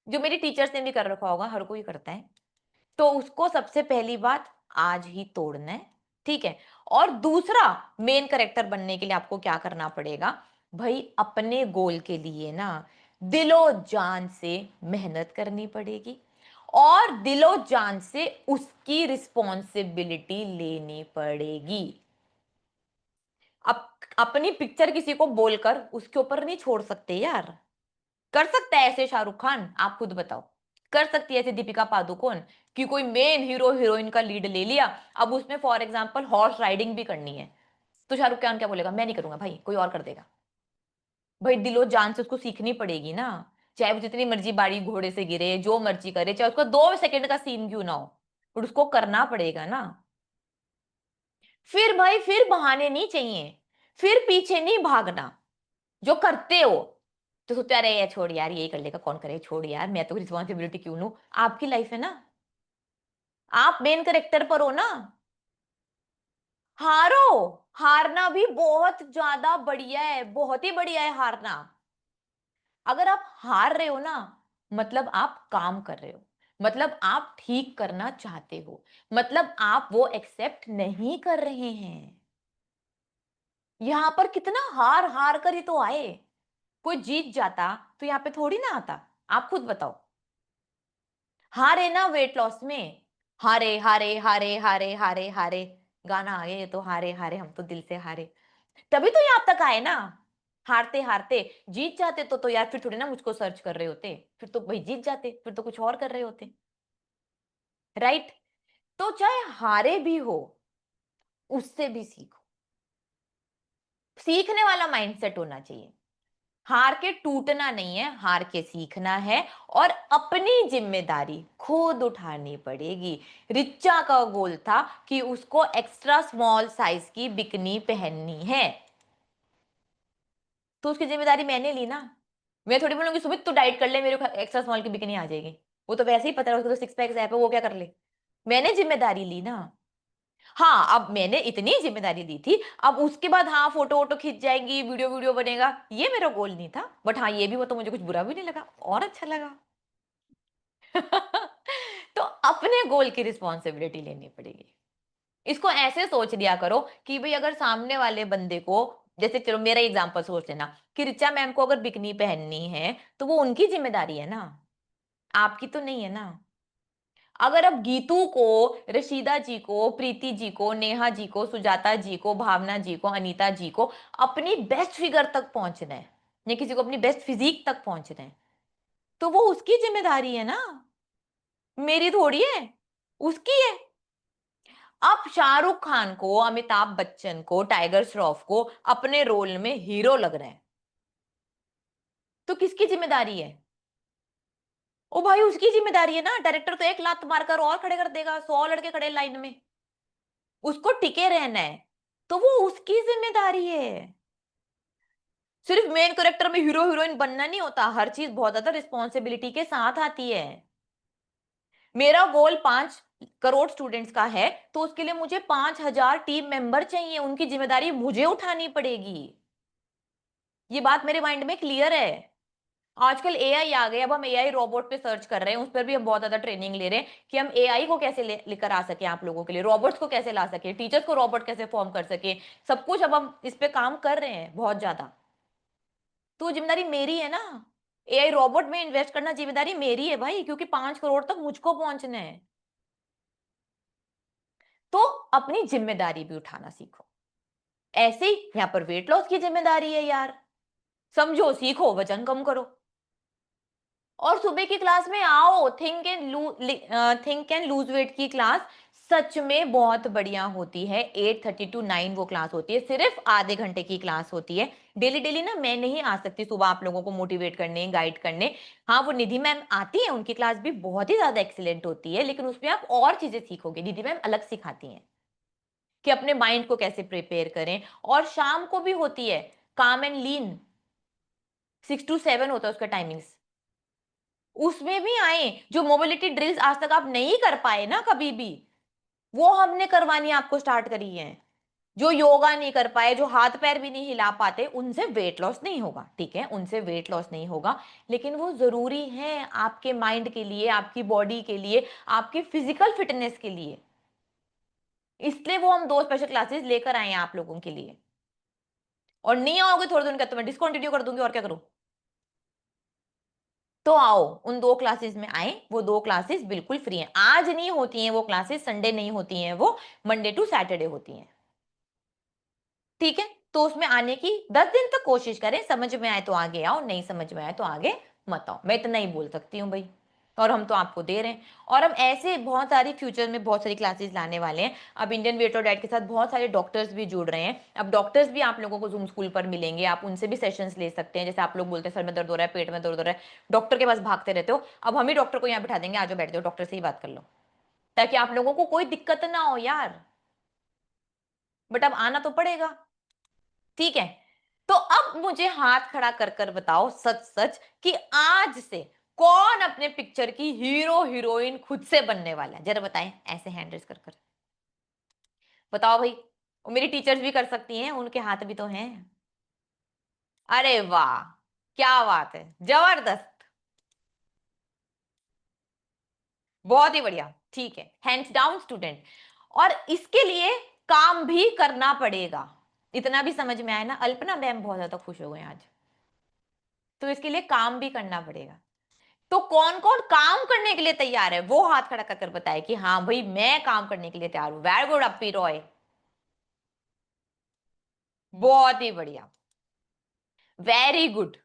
जो मेरी टीचर्स ने भी कर रखा होगा, हर कोई करता है। तो उसको सबसे पहली बात आज ही तोड़ना है, ठीक है। और दूसरा, मेन करेक्टर बनने के लिए आपको क्या करना पड़ेगा भाई, अपने गोल के लिए ना दिलो जान से मेहनत करनी पड़ेगी, और दिलो जान से उसकी रिस्पॉन्सिबिलिटी लेनी पड़ेगी। अब अपनी पिक्चर किसी को बोलकर उसके ऊपर नहीं छोड़ सकते यार। कर सकता है ऐसे शाहरुख खान, आप खुद बताओ। कर सकती है ऐसे दीपिका पादुकोण, कि कोई मेन हीरो हीरोइन का लीड ले लिया, अब उसमें फॉर एग्जांपल हॉर्स राइडिंग भी करनी है, तो शाहरुख खान क्या बोलेगा, मैं नहीं करूंगा भाई, कोई और कर देगा। भाई दिलो जान से उसको सीखनी पड़ेगी ना, चाहे वो जितनी मर्जी बारी घोड़े से गिरे, जो मर्जी करे, चाहे उसको 2 सेकंड का सीन क्यों ना हो, पर उसको करना पड़ेगा ना। फिर भाई फिर बहाने नहीं चाहिए, फिर पीछे नहीं भागना। जो करते हो तो सोचते अरे यार छोड़ यार, यही कर लेगा, कौन करे, छोड़ यार, मैं तो रिस्पॉन्सिबिलिटी क्यों लूं। आपकी लाइफ है ना, आप मेन करेक्टर पर हो ना। हारो, हारना भी बहुत ज्यादा बढ़िया है, बहुत ही बढ़िया है हारना। अगर आप हार रहे हो ना, मतलब आप काम कर रहे हो, मतलब आप ठीक करना चाहते हो, मतलब आप वो एक्सेप्ट नहीं कर रहे हैं। यहां पर कितना हार हार कर ही तो आए, कोई जीत जाता तो यहाँ पे थोड़ी ना आता। आप खुद बताओ, हारे ना वेट लॉस में, हारे हारे हारे हारे हारे हारे, गाना आ गया ये तो, हारे हारे हम तो दिल से हारे, तभी तो यहाँ तक आए ना। हारते हारते जीत जाते तो यार फिर थोड़ी ना मुझको सर्च कर रहे होते, फिर तो भाई जीत जाते, फिर तो कुछ और कर रहे होते, राइट। तो चाहे हारे भी हो, उससे भी सीखो, सीखने वाला माइंडसेट होना चाहिए। हार के टूटना नहीं है, हार के सीखना है, और अपनी जिम्मेदारी खुद उठानी पड़ेगी। रिचा का गोल था कि उसको एक्स्ट्रा स्मॉल साइज की बिकनी पहननी है, तो उसकी जिम्मेदारी मैंने ली ना। मैं थोड़ी बोलूंगी सुमित तू डाइट कर ले, मेरे को एक्स्ट्रा स्मॉल की बिकनी आ जाएगी, वो तो वैसे ही पता है उसको, तो 6 पैक है वो क्या कर ले। मैंने जिम्मेदारी ली ना। हाँ, अब मैंने इतनी जिम्मेदारी दी थी, अब उसके बाद हाँ फोटो वोटो खींच जाएंगी, वीडियो वीडियो बनेगा, ये मेरा गोल नहीं था, बट हाँ ये भी, वो तो मुझे कुछ बुरा भी नहीं लगा, और अच्छा लगा। तो अपने गोल की रिस्पॉन्सिबिलिटी लेनी पड़ेगी। इसको ऐसे सोच लिया करो कि भाई अगर सामने वाले बंदे को, जैसे चलो मेरा एग्जांपल सोच लेना कि रिचा मैम को अगर बिकनी पहननी है, तो वो उनकी जिम्मेदारी है ना, आपकी तो नहीं है ना। अगर अब गीतू को, रशीदा जी को, प्रीति जी को, नेहा जी को, सुजाता जी को, भावना जी को, अनीता जी को अपनी बेस्ट फिगर तक पहुंचना है, या किसी को अपनी बेस्ट फिजिक तक पहुंचना है, तो वो उसकी जिम्मेदारी है ना, मेरी थोड़ी है, उसकी है। अब शाहरुख खान को, अमिताभ बच्चन को, टाइगर श्रॉफ को अपने रोल में हीरो लग रहे हैं, तो किसकी जिम्मेदारी है। ओ भाई उसकी जिम्मेदारी है ना, डायरेक्टर तो एक लात मारकर और खड़े कर देगा, 100 लड़के खड़े लाइन में, उसको टिके रहना है, तो वो उसकी जिम्मेदारी है। सिर्फ मेन कैरेक्टर में हीरो हीरोइन बनना नहीं होता, हर चीज बहुत ज्यादा रिस्पॉन्सिबिलिटी के साथ आती है। मेरा गोल 5 करोड़ स्टूडेंट्स का है, तो उसके लिए मुझे 5,000 टीम मेंबर चाहिए, उनकी जिम्मेदारी मुझे उठानी पड़ेगी। ये बात मेरे माइंड में क्लियर है। आजकल एआई आ गए, अब हम एआई रोबोट पे सर्च कर रहे हैं, उस पर भी हम बहुत ज्यादा ट्रेनिंग ले रहे हैं कि हम एआई को कैसे लेकर आ सके, आप लोगों के लिए रोबोट्स को कैसे ला सके, टीचर्स को रोबोट कैसे फॉर्म कर सके, सब कुछ अब हम इस पे काम कर रहे हैं बहुत ज्यादा। तो जिम्मेदारी मेरी है ना, एआई रोबोट में इन्वेस्ट करना जिम्मेदारी मेरी है भाई, क्योंकि 5 करोड़ तक मुझको पहुंचना है। तो अपनी जिम्मेदारी भी उठाना सीखो। ऐसे ही यहाँ पर वेट लॉस की जिम्मेदारी है यार, समझो, सीखो, वजन कम करो। और सुबह की क्लास में आओ, थिंक एंड लूज वेट की क्लास सच में बहुत बढ़िया होती है। 8:30 to 9 वो क्लास होती है, सिर्फ आधे घंटे की क्लास होती है। डेली डेली ना मैं नहीं आ सकती सुबह आप लोगों को मोटिवेट करने, गाइड करने। हाँ, वो निधि मैम आती है, उनकी क्लास भी बहुत ही ज्यादा एक्सीलेंट होती है, लेकिन उसमें आप और चीजें सीखोगे। निधि मैम अलग सिखाती हैं कि अपने माइंड को कैसे प्रिपेयर करें। और शाम को भी होती है काम एंड लीन, 6 to 7 होता है उसका टाइमिंग्स। उसमें भी आए, जो मोबिलिटी ड्रिल्स आज तक आप नहीं कर पाए ना कभी भी, वो हमने करवानी आपको स्टार्ट करी है। जो योगा नहीं कर पाए, जो हाथ पैर भी नहीं हिला पाते, उनसे वेट लॉस नहीं होगा, ठीक है, उनसे वेट लॉस नहीं होगा, लेकिन वो जरूरी है आपके माइंड के लिए, आपकी बॉडी के लिए, आपकी फिजिकल फिटनेस के लिए। इसलिए वो हम 2 स्पेशल क्लासेस लेकर आए हैं आप लोगों के लिए। और नहीं आओगे थोड़े दिन का तो मैं डिसकंटिन्यू कर दूंगी, और क्या करूं। तो आओ, उन 2 क्लासेस में आए। वो 2 क्लासेस बिल्कुल फ्री हैं, आज नहीं होती हैं वो क्लासेस, संडे नहीं होती हैं वो, मंडे टू सैटरडे होती हैं, ठीक है। तो उसमें आने की 10 दिन तक कोशिश करें, समझ में आए तो आगे आओ, नहीं समझ में आए तो आगे मत आओ, मैं इतना ही बोल सकती हूँ भाई। और हम तो आपको दे रहे हैं। और हम ऐसे बहुत सारी फ्यूचर में बहुत सारी क्लासेस लाने वाले हैं। अब इंडियन वेट और डाइट के साथ बहुत सारे डॉक्टर्स भी जुड़ रहे हैं। अब डॉक्टर्स भी आप लोगों को जूम स्कूल पर मिलेंगे, आप उनसे भी सेशंस ले सकते हैं। जैसे आप लोग बोलते हैं सर में दर्द हो रहा है, पेट में दर्द हो रहा है, डॉक्टर के पास भागते रहते हो, अब हम ही डॉक्टर को यहाँ बिठा देंगे, आज बैठ जाओ, डॉक्टर से ही बात कर लो, ताकि आप लोगों को कोई दिक्कत ना हो यार। बट अब आना तो पड़ेगा, ठीक है। तो अब मुझे हाथ खड़ा कर कर बताओ सच सच कि आज से कौन अपने पिक्चर की हीरो हीरोइन खुद से बनने वाला है, जरा बताएं, ऐसे हैंड रेस कर कर बताओ भाई। और मेरी टीचर्स भी कर सकती हैं, उनके हाथ भी तो हैं। अरे वाह, क्या बात है, जबरदस्त, बहुत ही बढ़िया, ठीक है, हैंड्स डाउन स्टूडेंट। और इसके लिए काम भी करना पड़ेगा, इतना भी समझ में आया ना। अल्पना मैम बहुत ज्यादा खुश हो गए आज। तो इसके लिए काम भी करना पड़ेगा। तो कौन कौन काम करने के लिए तैयार है, वो हाथ खड़ा कर बताए कि हाँ भाई मैं काम करने के लिए तैयार हूं। वेरी गुड अप्पी रॉय, बहुत ही बढ़िया, वेरी गुड।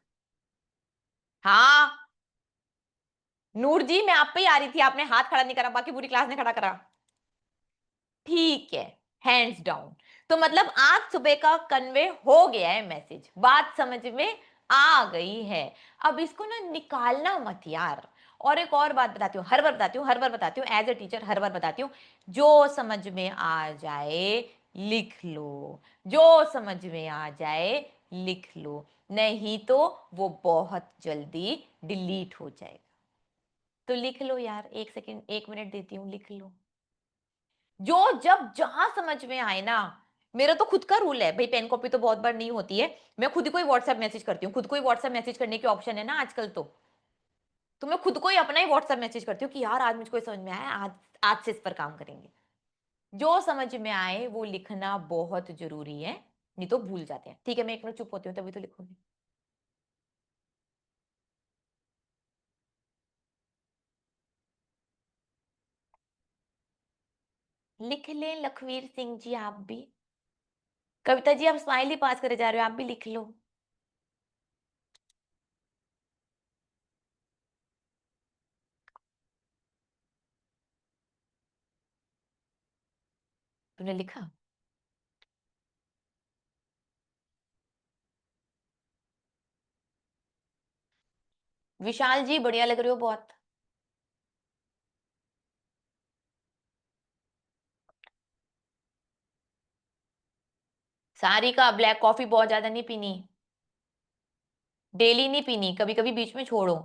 हाँ, नूर जी मैं आप पे ही आ रही थी, आपने हाथ खड़ा नहीं करा, बाकी पूरी क्लास ने खड़ा करा, ठीक है, हैंड्स डाउन। तो मतलब आज सुबह का कन्वे हो गया है मैसेज, बात समझ में आ गई है। अब इसको ना निकालना मत यार। और एक और बात बताती हूँ, हर बार बताती हूँ, हर बार बताती हूँ, एज ए टीचर हर बार बताती हूँ, जो समझ में आ जाए लिख लो, जो समझ में आ जाए लिख लो, नहीं तो वो बहुत जल्दी डिलीट हो जाएगा। तो लिख लो यार, 1 सेकंड, 1 मिनट देती हूँ, लिख लो। जो जब जहां समझ में आए ना, मेरा तो खुद का रूल है भाई, पेन कॉपी तो बहुत बार नहीं होती है, मैं खुद को ही व्हाट्सएप मैसेज करती हूँ, खुद को ही व्हाट्सएप मैसेज करने की ऑप्शन है ना आजकल तो मैं खुद को ही अपना ही व्हाट्सएप मैसेज करती हूँ कि यार आज मुझको समझ में आया, आज आज से इस पर काम करेंगे। जो समझ में आए वो लिखना बहुत जरूरी है, नहीं तो भूल जाते हैं, ठीक है। मैं एक मिनट चुप होती हूँ, तभी तो लिखूंगी। लिख लें लखवीर सिंह जी आप भी। कविता जी आप स्माइली पास करे जा रहे हो, आप भी लिख लो। तूने लिखा? विशाल जी बढ़िया लग रहे हो बहुत। सारी का ब्लैक कॉफी बहुत ज्यादा नहीं पीनी, डेली नहीं पीनी, कभी कभी बीच में छोड़ो।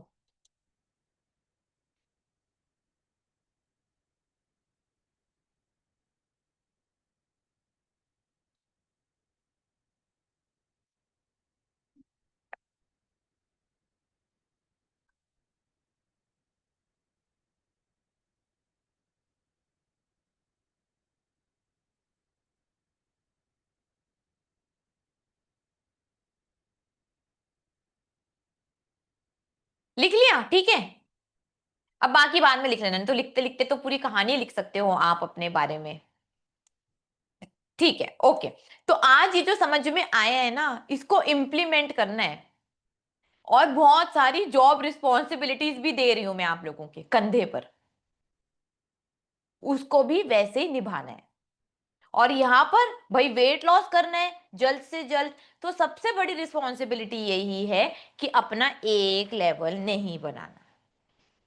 लिख लिया, ठीक है। अब बाकी बाद में लिख लेना, नहीं तो लिखते लिखते तो पूरी कहानी लिख सकते हो आप अपने बारे में। ठीक है, ओके। तो आज ये जो समझ में आया है ना, इसको इम्प्लीमेंट करना है, और बहुत सारी जॉब रिस्पॉन्सिबिलिटीज भी दे रही हूं मैं आप लोगों के कंधे पर, उसको भी वैसे ही निभाना है। और यहां पर भाई वेट लॉस करना है जल्द से जल्द, तो सबसे बड़ी रिस्पॉन्सिबिलिटी यही है कि अपना एक लेवल नहीं बनाना।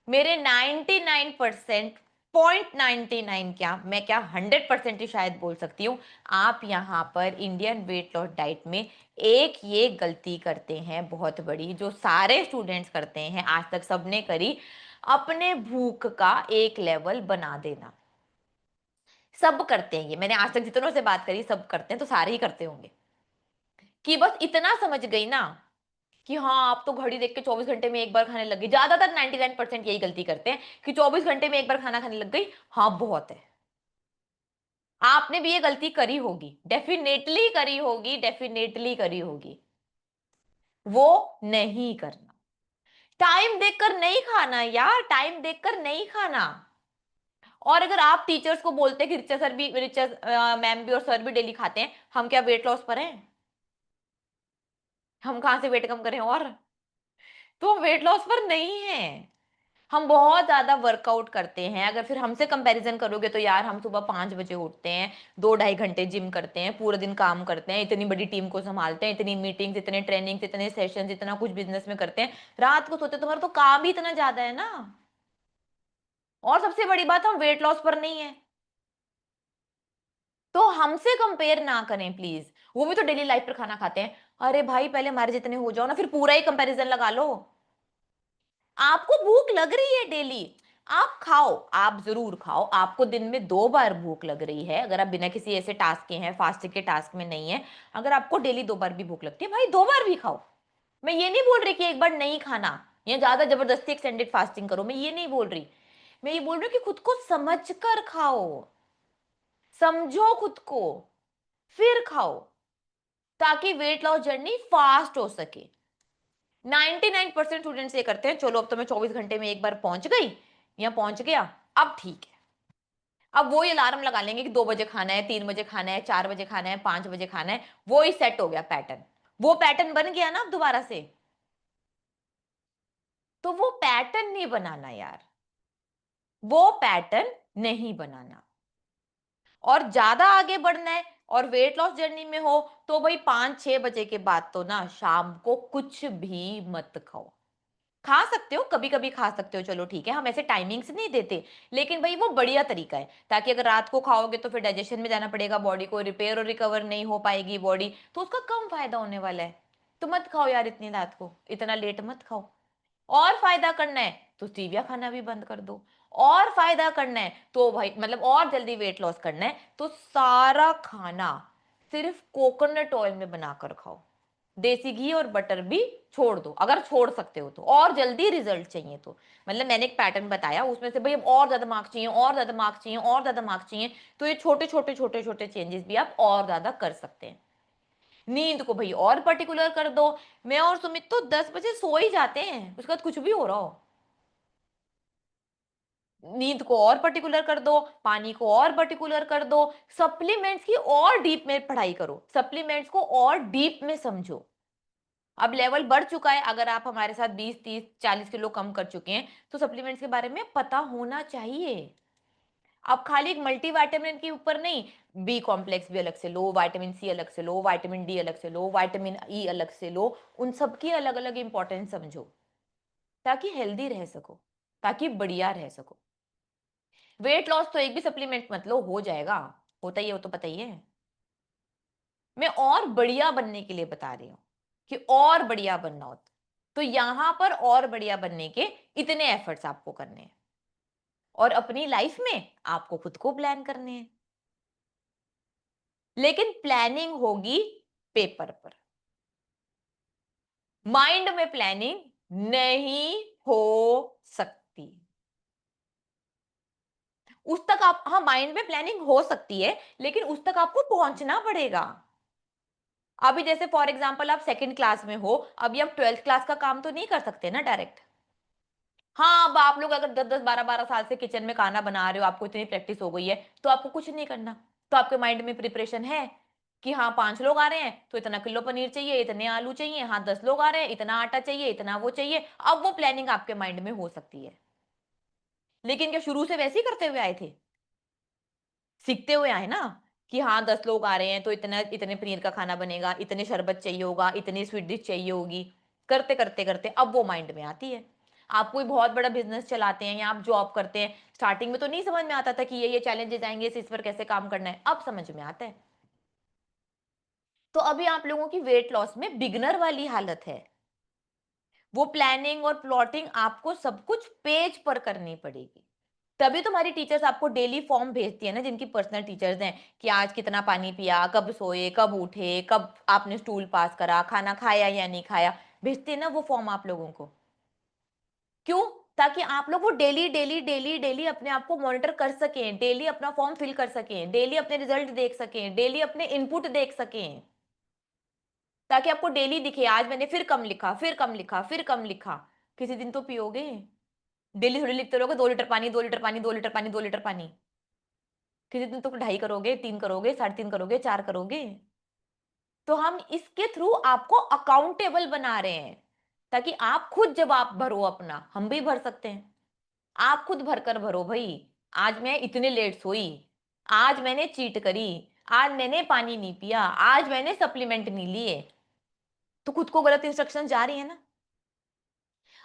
मेरे 99% 0.99 क्या, मैं क्या 100% ही शायद बोल सकती हूँ, आप यहाँ पर इंडियन वेट लॉस डाइट में एक ये गलती करते हैं बहुत बड़ी, जो सारे स्टूडेंट्स करते हैं, आज तक सबने करी, अपने भूख का एक लेवल बना देना। सब करते हैं ये, मैंने आज तक जितनों से बात करी सब करते हैं, तो सारे ही करते होंगे, कि बस इतना समझ गई ना कि हाँ आप तो घड़ी देख के 24 घंटे में एक बार खाने लग गई। ज्यादातर 99% यही गलती करते हैं कि 24 घंटे में एक बार खाना खाने लग गई, हाँ बहुत है। आपने भी ये गलती करी होगी, डेफिनेटली करी होगी, डेफिनेटली करी होगी। वो नहीं करना, टाइम देखकर नहीं खाना यार, टाइम देखकर नहीं खाना। और अगर आप टीचर्स को बोलते हैं कि रिचा सर भी, रिचा मैम भी और सर भी डेली खाते हैं, हम क्या वेट लॉस पर हैं? हम कहाँ से वेट कम करें? और तो हम वेट लॉस पर नहीं है। हम बहुत ज्यादा वर्कआउट करते हैं, अगर फिर हमसे कंपैरिजन करोगे तो यार हम सुबह 5 बजे उठते हैं, 2 ढाई घंटे जिम करते हैं, पूरे दिन काम करते हैं, इतनी बड़ी टीम को संभालते हैं, इतनी मीटिंग्स, इतने ट्रेनिंग्स, इतने सेशंस, इतना कुछ बिजनेस में करते हैं, रात को सोते, तुम्हारा तो काम ही इतना ज्यादा है ना। और सबसे बड़ी बात, हम वेट लॉस पर नहीं है, तो हमसे कंपेयर ना करें प्लीज। वो भी तो डेली लाइफ पर खाना खाते हैं। अरे भाई पहले हमारे जितने हो जाओ ना, फिर पूरा ही कंपैरिजन लगा लो। आपको भूख लग रही है डेली, आप खाओ, आप जरूर खाओ। आपको दिन में 2 बार भूख लग रही है, अगर आप बिना किसी ऐसे टास्क के हैं, फास्टिंग के टास्क में नहीं है, अगर आपको डेली 2 बार भी भूख लगती है, भाई 2 बार भी खाओ। मैं ये नहीं बोल रही कि एक बार नहीं खाना या ज्यादा जबरदस्ती एक्सटेंडेड फास्टिंग करो, मैं ये नहीं बोल रही। मैं ये बोल रही हूँ कि खुद को समझ कर खाओ, समझो खुद को, फिर खाओ, ताकि वेट लॉस जर्नी फास्ट हो सके। 99% स्टूडेंट्स ये करते हैं, चलो अब तो मैं 24 घंटे में एक बार पहुंच गई या पहुंच गया, अब ठीक है। अब वो ये अलार्म लगा लेंगे कि 2 बजे खाना है, 3 बजे खाना है, 4 बजे खाना है, 5 बजे खाना है, वो ही सेट हो गया पैटर्न। वो पैटर्न बन गया ना अब दोबारा से, तो वो पैटर्न नहीं बनाना यार, वो पैटर्न नहीं बनाना। और ज्यादा आगे बढ़ना है और वेट लॉस जर्नी में हो, तो भाई 5-6 बजे के बाद तो ना शाम को कुछ भी मत खाओ। खा सकते हो, कभी कभी खा सकते हो, चलो ठीक है, हम ऐसे टाइमिंग्स नहीं देते, लेकिन भाई वो बढ़िया तरीका है, ताकि अगर रात को खाओगे तो फिर डाइजेशन में जाना पड़ेगा, बॉडी को रिपेयर और रिकवर नहीं हो पाएगी बॉडी, तो उसका कम फायदा होने वाला है। तो मत खाओ यार इतनी रात को, इतना लेट मत खाओ। और फायदा करना है तो स्टीविया खाना भी बंद कर दो। और फायदा करना है तो भाई मतलब और जल्दी वेट लॉस करना है तो सारा खाना सिर्फ कोकोनट ऑयल में बनाकर खाओ, देसी घी और बटर भी छोड़ दो, अगर छोड़ सकते हो तो, और जल्दी रिजल्ट चाहिए तो। मतलब मैंने एक पैटर्न बताया, उसमें से भाई अब और ज्यादा मार्क्स चाहिए, और ज्यादा मार्क्स चाहिए, और ज्यादा मार्क्स चाहिए, तो ये छोटे छोटे छोटे छोटे चेंजेस भी आप और ज्यादा कर सकते हैं। नींद को भाई और पर्टिकुलर कर दो। मैं और सुमित तो 10 बजे सो ही जाते हैं, उसके बाद कुछ भी हो रहा हो। नींद को और पर्टिकुलर कर दो, पानी को और पर्टिकुलर कर दो, सप्लीमेंट्स की और डीप में पढ़ाई करो, सप्लीमेंट्स को और डीप में समझो। अब लेवल बढ़ चुका है, अगर आप हमारे साथ 20 30 40 किलो कम कर चुके हैं, तो सप्लीमेंट्स के बारे में पता होना चाहिए। अब खाली एक मल्टीविटामिन के ऊपर नहीं, बी कॉम्प्लेक्स भी अलग से लो, विटामिन सी अलग से लो, विटामिन डी अलग से लो, विटामिन ई अलग से लो, उन सबकी अलग अलग इंपॉर्टेंस समझो, ताकि हेल्दी रह सको, ताकि बढ़िया रह सको। वेट लॉस तो एक भी सप्लीमेंट मत लो, हो जाएगा, होता ही है, वो तो पता ही है। मैं और बढ़िया बनने के लिए बता रही हूँ कि और बढ़िया बनना हो, तो यहां पर और बढ़िया बनने के इतने एफर्ट्स आपको करने हैं, और अपनी लाइफ में आपको खुद को प्लान करने हैं, लेकिन प्लानिंग होगी पेपर पर, माइंड में प्लानिंग नहीं हो सकती। उस तक आप, हाँ माइंड में प्लानिंग हो सकती है, लेकिन उस तक आपको पहुंचना पड़ेगा। अभी जैसे फॉर एग्जांपल आप सेकंड क्लास में हो, अभी आप 12th क्लास का काम तो नहीं कर सकते ना डायरेक्ट। हाँ अब आप लोग अगर 10 10 12 12 साल से किचन में खाना बना रहे हो, आपको इतनी प्रैक्टिस हो गई है, तो आपको कुछ नहीं करना, तो आपके माइंड में प्रिपरेशन है कि हाँ 5 लोग आ रहे हैं तो इतना किलो पनीर चाहिए, इतने आलू चाहिए, हाँ 10 लोग आ रहे हैं इतना आटा चाहिए, इतना वो चाहिए। अब वो प्लानिंग आपके माइंड में हो सकती है, लेकिन क्या शुरू से वैसे ही करते हुए आए थे? सीखते हुए आए ना कि हाँ 10 लोग आ रहे हैं तो इतना इतने पनीर का खाना बनेगा, इतने शरबत चाहिए होगा, इतनी स्वीट डिश चाहिए होगी। करते करते करते अब वो माइंड में आती है। आप कोई बहुत बड़ा बिजनेस चलाते हैं या आप जॉब करते हैं, स्टार्टिंग में तो नहीं समझ में आता था कि ये चैलेंजेस आएंगे, इस पर कैसे काम करना है, अब समझ में आता है। तो अभी आप लोगों की वेट लॉस में बिगनर वाली हालत है। वो प्लानिंग और प्लॉटिंग आपको सब कुछ पेज पर करनी पड़ेगी। तभी तुम्हारी टीचर्स आपको डेली फॉर्म भेजती है ना, जिनकी पर्सनल टीचर्स हैं, कि आज कितना पानी पिया, कब सोए, कब उठे, कब आपने स्टूल पास करा, खाना खाया या नहीं खाया, भेजते हैं ना वो फॉर्म आप लोगों को। क्यों? ताकि आप लोग वो डेली डेली डेली डेली अपने आप को मॉनिटर कर सकें, डेली अपना फॉर्म फिल कर सकें, डेली अपने रिजल्ट देख सकें, डेली अपने इनपुट देख सकें, ताकि आपको डेली दिखे आज मैंने फिर कम लिखा, फिर कम लिखा, फिर कम लिखा। किसी दिन तो पियोगे, डेली थोड़ी लिखते रहोगे 2 लीटर पानी, 2 लीटर पानी, 2 लीटर पानी, 2 लीटर पानी। किसी दिन तो 2.5 करोगे, 3 करोगे, 3.5 करोगे, 4 करोगे। तो हम इसके थ्रू आपको अकाउंटेबल बना रहे हैं, ताकि आप खुद जब आप भरो अपना, हम भी भर सकते हैं। आप खुद भरकर भरो भाई। आज मैं इतने लेट सोई, आज मैंने चीट करी, आज मैंने पानी नहीं पिया, आज मैंने सप्लीमेंट नहीं लिए। तो खुद को गलत इंस्ट्रक्शन जा रही है ना।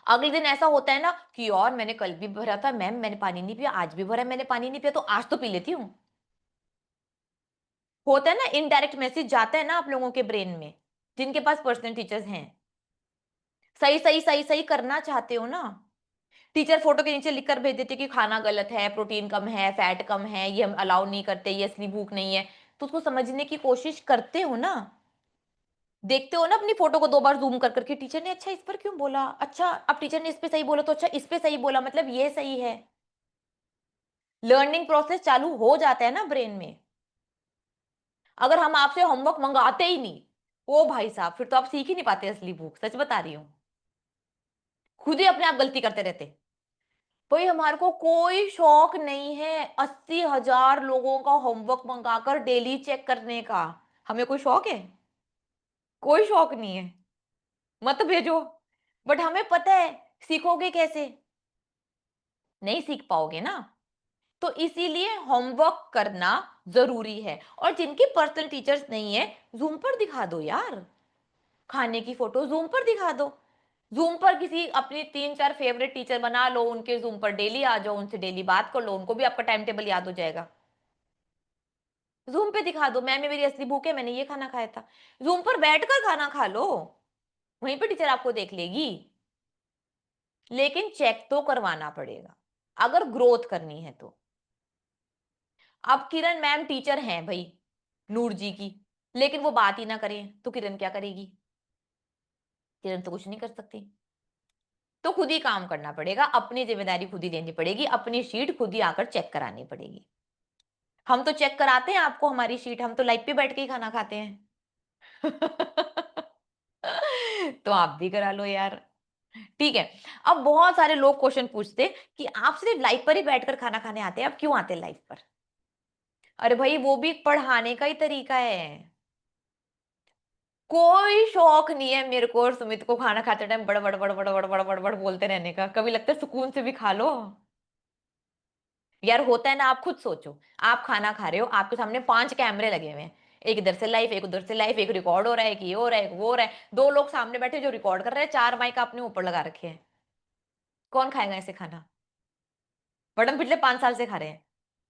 अगले दिन ऐसा होता है ना कि और मैंने कल भी भरा था मैम, मैंने पानी नहीं पिया, आज भी भरा मैंने पानी नहीं पिया, तो आज तो पी लेती हूँ। होता है ना, इनडायरेक्ट मैसेज जाता है ना आप लोगों के ब्रेन में, जिनके पास पर्सनल टीचर्स हैं। सही सही सही सही करना चाहते हो ना। टीचर फोटो के नीचे लिखकर भेज देते कि खाना गलत है, प्रोटीन कम है, फैट कम है, ये हम अलाउ नहीं करते, ये असली भूख नहीं है। तो उसको समझने की कोशिश करते हो ना। देखते हो ना अपनी फोटो को 2 बार जूम कर करके, टीचर ने अच्छा इस पर क्यों बोला, अच्छा अब टीचर ने इस पे सही बोला तो अच्छा इस पे सही बोला, मतलब ये सही है। लर्निंग प्रोसेस चालू हो जाता है ना ब्रेन में। अगर हम आपसे होमवर्क मंगाते ही नहीं, ओ भाई साहब, फिर तो आप सीख ही नहीं पाते असली भूख, सच बता रही हूँ। खुद ही अपने आप गलती करते रहते। भाई हमारे को कोई शौक नहीं है 80,000 लोगों का होमवर्क मंगाकर डेली चेक करने का। हमें कोई शौक है? कोई शौक नहीं है। मत भेजो। बट हमें पता है, सीखोगे कैसे? नहीं सीख पाओगे ना। तो इसीलिए होमवर्क करना जरूरी है। और जिनकी पर्सनल टीचर्स नहीं है, जूम पर दिखा दो यार। खाने की फोटो जूम पर दिखा दो। जूम पर किसी अपनी 3-4 फेवरेट टीचर बना लो, उनके जूम पर डेली आ जाओ, उनसे डेली बात कर लो, उनको भी आपका टाइम टेबल याद हो जाएगा। जूम पे दिखा दो, मैम ये मेरी असली भूख है, मैंने ये खाना खाया था। जूम पर बैठकर खाना खा लो, वहीं पे टीचर आपको देख लेगी। लेकिन चेक तो करवाना पड़ेगा अगर ग्रोथ करनी है तो। अब किरण मैम टीचर हैं भाई, नूर जी की, लेकिन वो बात ही ना करें तो किरण क्या करेगी? किरण तो कुछ नहीं कर सकती। तो खुद ही काम करना पड़ेगा, अपनी जिम्मेदारी खुद ही लेनी पड़ेगी, अपनी शीट खुद ही आकर चेक करानी पड़ेगी। हम तो चेक कराते हैं आपको हमारी शीट, हम तो लाइव पे बैठ के ही खाना खाते हैं। तो आप भी करा लो यार। ठीक है। अब बहुत सारे लोग क्वेश्चन पूछते कि आप सिर्फ लाइव पर ही बैठकर खाना खाने आते हैं, आप क्यों आते हैं लाइव पर? अरे भाई वो भी पढ़ाने का ही तरीका है। कोई शौक नहीं है मेरे को और सुमित को खाना खाते टाइम बड़ बड़ बड़ बड़ बड़ बड़ बड़ बड़ बोलते रहने का। कभी लगता है सुकून से भी खा लो यार। होता है ना, आप खुद सोचो, आप खाना खा रहे हो, आपके सामने 5 कैमरे लगे हुए हैं, एक इधर से लाइव, एक उधर से लाइव, एक रिकॉर्ड हो रहा है, एक ये हो रहा है, एक वो हो रहा है, 2 लोग सामने बैठे जो रिकॉर्ड कर रहे हैं, 4 माइक आपने ऊपर लगा रखे हैं। कौन खाएगा ऐसे खाना? बट हम पिछले 5 साल से खा रहे हैं,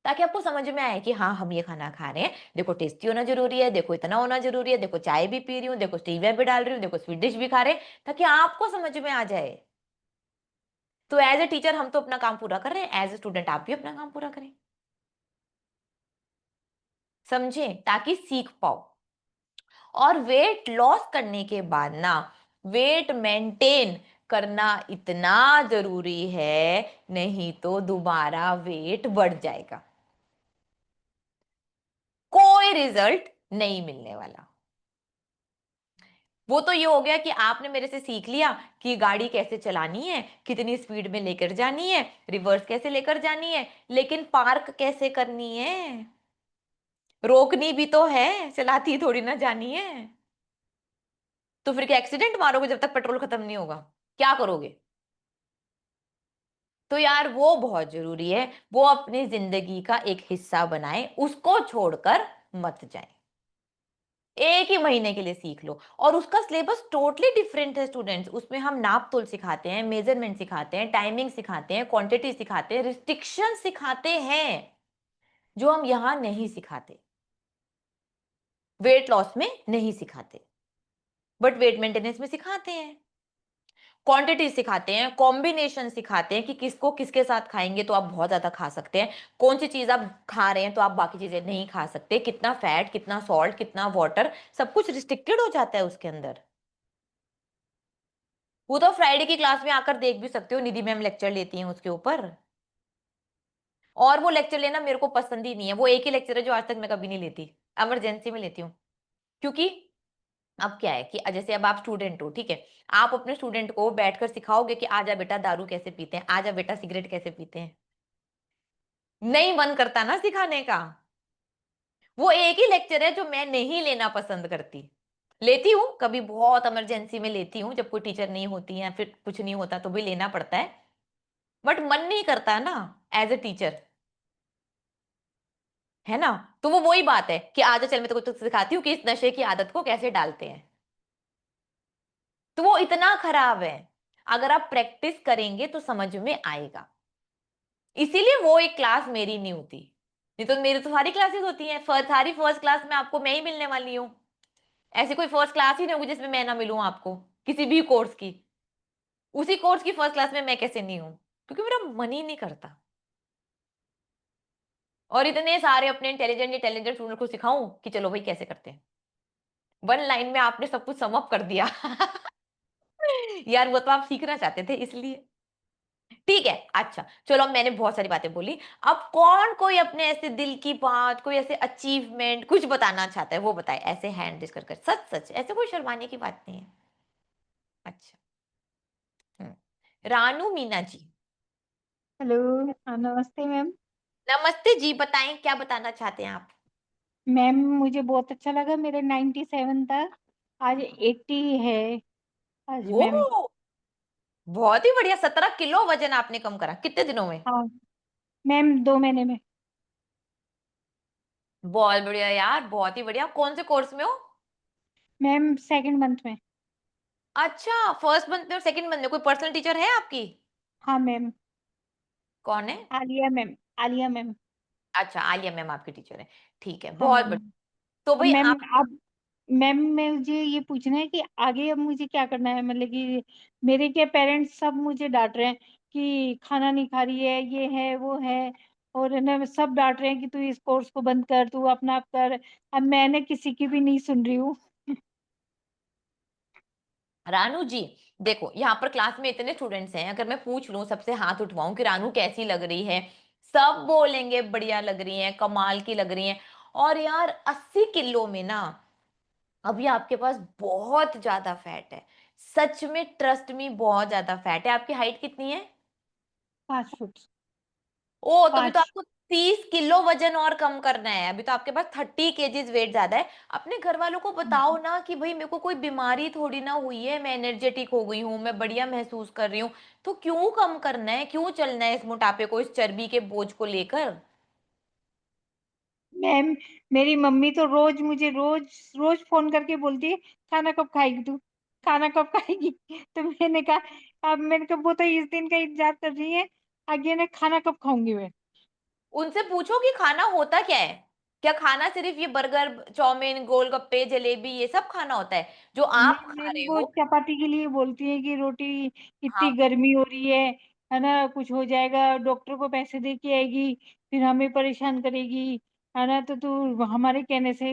ताकि आपको समझ में आए कि हाँ हम ये खाना खा रहे हैं, देखो टेस्टी होना जरूरी है, देखो इतना होना जरूरी है, देखो चाय भी पी रही हूँ, देखो स्टीविया भी डाल रही हूँ, देखो स्वीट डिश भी खा रहे हैं, ताकि आपको समझ में आ जाए। तो एज ए टीचर हम तो अपना काम पूरा कर रहे हैं, एज ए स्टूडेंट आप भी अपना काम पूरा करें। समझे? ताकि सीख पाओ। और वेट लॉस करने के बाद ना, वेट मेंटेन करना इतना जरूरी है, नहीं तो दोबारा वेट बढ़ जाएगा, कोई रिजल्ट नहीं मिलने वाला। वो तो ये हो गया कि आपने मेरे से सीख लिया कि गाड़ी कैसे चलानी है, कितनी स्पीड में लेकर जानी है, रिवर्स कैसे लेकर जानी है, लेकिन पार्क कैसे करनी है, रोकनी भी तो है, चलाती थोड़ी ना जानी है। तो फिर क्या एक्सीडेंट मारोगे जब तक पेट्रोल खत्म नहीं होगा? क्या करोगे? तो यार वो बहुत जरूरी है, वो अपनी जिंदगी का एक हिस्सा बनाए, उसको छोड़कर मत जाए। एक ही महीने के लिए सीख लो, और उसका सिलेबस टोटली डिफरेंट है स्टूडेंट्स। उसमें हम नाप तोल सिखाते हैं, मेजरमेंट सिखाते हैं, टाइमिंग सिखाते हैं, क्वांटिटी सिखाते हैं, रिस्ट्रिक्शन सिखाते हैं, जो हम यहां नहीं सिखाते, वेट लॉस में नहीं सिखाते, बट वेट मेंटेनेंस में सिखाते हैं। क्वांटिटी सिखाते हैं, कॉम्बिनेशन सिखाते हैं कि किसको किसके साथ खाएंगे तो आप बहुत ज्यादा खा सकते हैं, कौन सी चीज आप खा रहे हैं तो आप बाकी चीजें नहीं खा सकते, कितना फैट, कितना सॉल्ट, कितना वाटर, सब कुछ रिस्ट्रिक्टेड हो जाता है उसके अंदर। वो तो फ्राइडे की क्लास में आकर देख भी सकते हो, निधि मैम लेक्चर लेती हैं उसके ऊपर। और वो लेक्चर लेना मेरे को पसंद ही नहीं है, वो एक ही लेक्चर है जो आज तक मैं कभी नहीं लेती, इमरजेंसी में लेती हूँ। क्योंकि अब क्या है कि जैसे अब आप स्टूडेंट हो, ठीक है, आप अपने स्टूडेंट को बैठकर सिखाओगे कि आजा बेटा दारू कैसे पीते हैं, आजा बेटा सिगरेट कैसे पीते हैं, नहीं मन करता ना सिखाने का। वो एक ही लेक्चर है जो मैं नहीं लेना पसंद करती। लेती हूँ कभी बहुत इमरजेंसी में लेती हूँ, जब कोई टीचर नहीं होती है, फिर कुछ नहीं होता तो भी लेना पड़ता है, बट मन नहीं करता ना एज ए टीचर, है ना। तो वो वही बात है कि आजा चल मैं तेको तो सिखाती हूँ कि इस नशे की आदत को कैसे डालते हैं। तो वो इतना खराब है, अगर आप प्रैक्टिस करेंगे तो समझ में आएगा। इसीलिए वो एक क्लास मेरी नहीं होती, नहीं तो मेरी तो सारी क्लासेस होती हैं, सारी फर्स्ट क्लास में आपको मैं ही मिलने वाली हूँ। ऐसी कोई फर्स्ट क्लास ही नहीं होगी जिसमें मैं ना मिलूं आपको, किसी भी कोर्स की। उसी कोर्स की फर्स्ट क्लास में मैं कैसे नहीं हूं? क्योंकि मेरा मन ही नहीं करता। और इतने सारे अपने इंटेलिजेंट इंटेलिजेंट स्टूडेंट को सिखाऊं कि चलो भाई कैसे करते हैं, वन लाइन में आपने सब कुछ सम अप कर दिया। यार वो तो आप सीखना चाहते थे इसलिए। ठीक है, अच्छा चलो, अब मैंने बहुत सारी बातें बोली। अब कौन कोई अपने ऐसे दिल की बात, कोई ऐसे अचीवमेंट कुछ बताना चाहता है, वो बताए ऐसे हैंड रेज कर कर, सच सच, ऐसे कोई शर्माने की बात नहीं है। अच्छा। रानू मीना जी। हेलो। हाँ, नमस्ते मैम। नमस्ते जी, बताएं क्या बताना चाहते हैं आप? मैम मुझे बहुत अच्छा लगा, मेरे 97 था, आज 80 है आज वो मैम। बहुत ही बढ़िया, 17 किलो वजन आपने कम करा कितने दिनों में? हाँ मैम, 2 महीने में। बहुत बढ़िया यार, बहुत ही बढ़िया। कौन से कोर्स में हो? मैम सेकंड मंथ में। अच्छा, फर्स्ट मंथ में और सेकंड मंथ में कोई पर्सनल टीचर है आपकी? हाँ मैम। कौन है? आलिया मैम। आलिया मैम। अच्छा, आलिया मैम आपकी टीचर है, ठीक है, हाँ बहुत मैम। बढ़िया। तो भाई मैम आप, अब मैम मुझे ये पूछना है कि आगे अब मुझे क्या करना है, मतलब कि मेरे क्या पेरेंट्स सब मुझे डांट रहे हैं कि खाना नहीं खा रही है, ये है वो है, और है ना सब डांट रहे हैं कि तू इस कोर्स को बंद कर, तू अपना आप कर। अब मैंने किसी की भी नहीं सुन रही हूँ। रानू जी, देखो यहाँ पर क्लास में इतने स्टूडेंट्स हैं, अगर मैं पूछ लूं सबसे हाथ उठवाऊं कि रानू कैसी लग रही है, सब बोलेंगे बढ़िया लग रही है, कमाल की लग रही है। और यार 80 किलो में ना, अभी आपके पास बहुत ज्यादा फैट है, सच में ट्रस्ट में बहुत ज्यादा फैट है। आपकी हाइट कितनी है? 5 फुट। ओ, तो अभी तो 5। आपको 30 किलो वजन और कम करना है, अभी तो आपके पास 30 केजीज वेट ज्यादा है। अपने घर वालों को बताओ ना कि भाई मेरे को कोई बीमारी थोड़ी ना हुई है, मैं एनर्जेटिक हो गई हूँ, मैं बढ़िया महसूस कर रही हूँ। तो क्यों कम करना है, क्यों चलना है इस मोटापे को, इस चर्बी के बोझ को लेकर? मैम मेरी मम्मी तो रोज मुझे रोज रोज फोन करके बोलती है, खाना कब खाएगी तू, खाना कब खाएगी। तो मैंने कहा, अब मैंने कहा वो तो इस दिन का इंतजार कर रही है, आगे ना खाना कब खाऊंगी मैं। उनसे पूछो कि खाना होता क्या है। क्या खाना सिर्फ ये बर्गर, चाउमीन, गोलगप्पे, जलेबी, ये सब खाना होता है जो आप मैम खा मैम रहे वो हो? चपाती के लिए बोलती है कि रोटी, इतनी हाँ, गर्मी हो रही है ना, कुछ हो जाएगा, डॉक्टर को पैसे दे के आएगी, फिर हमें परेशान करेगी, है ना, तो तू हमारे कहने से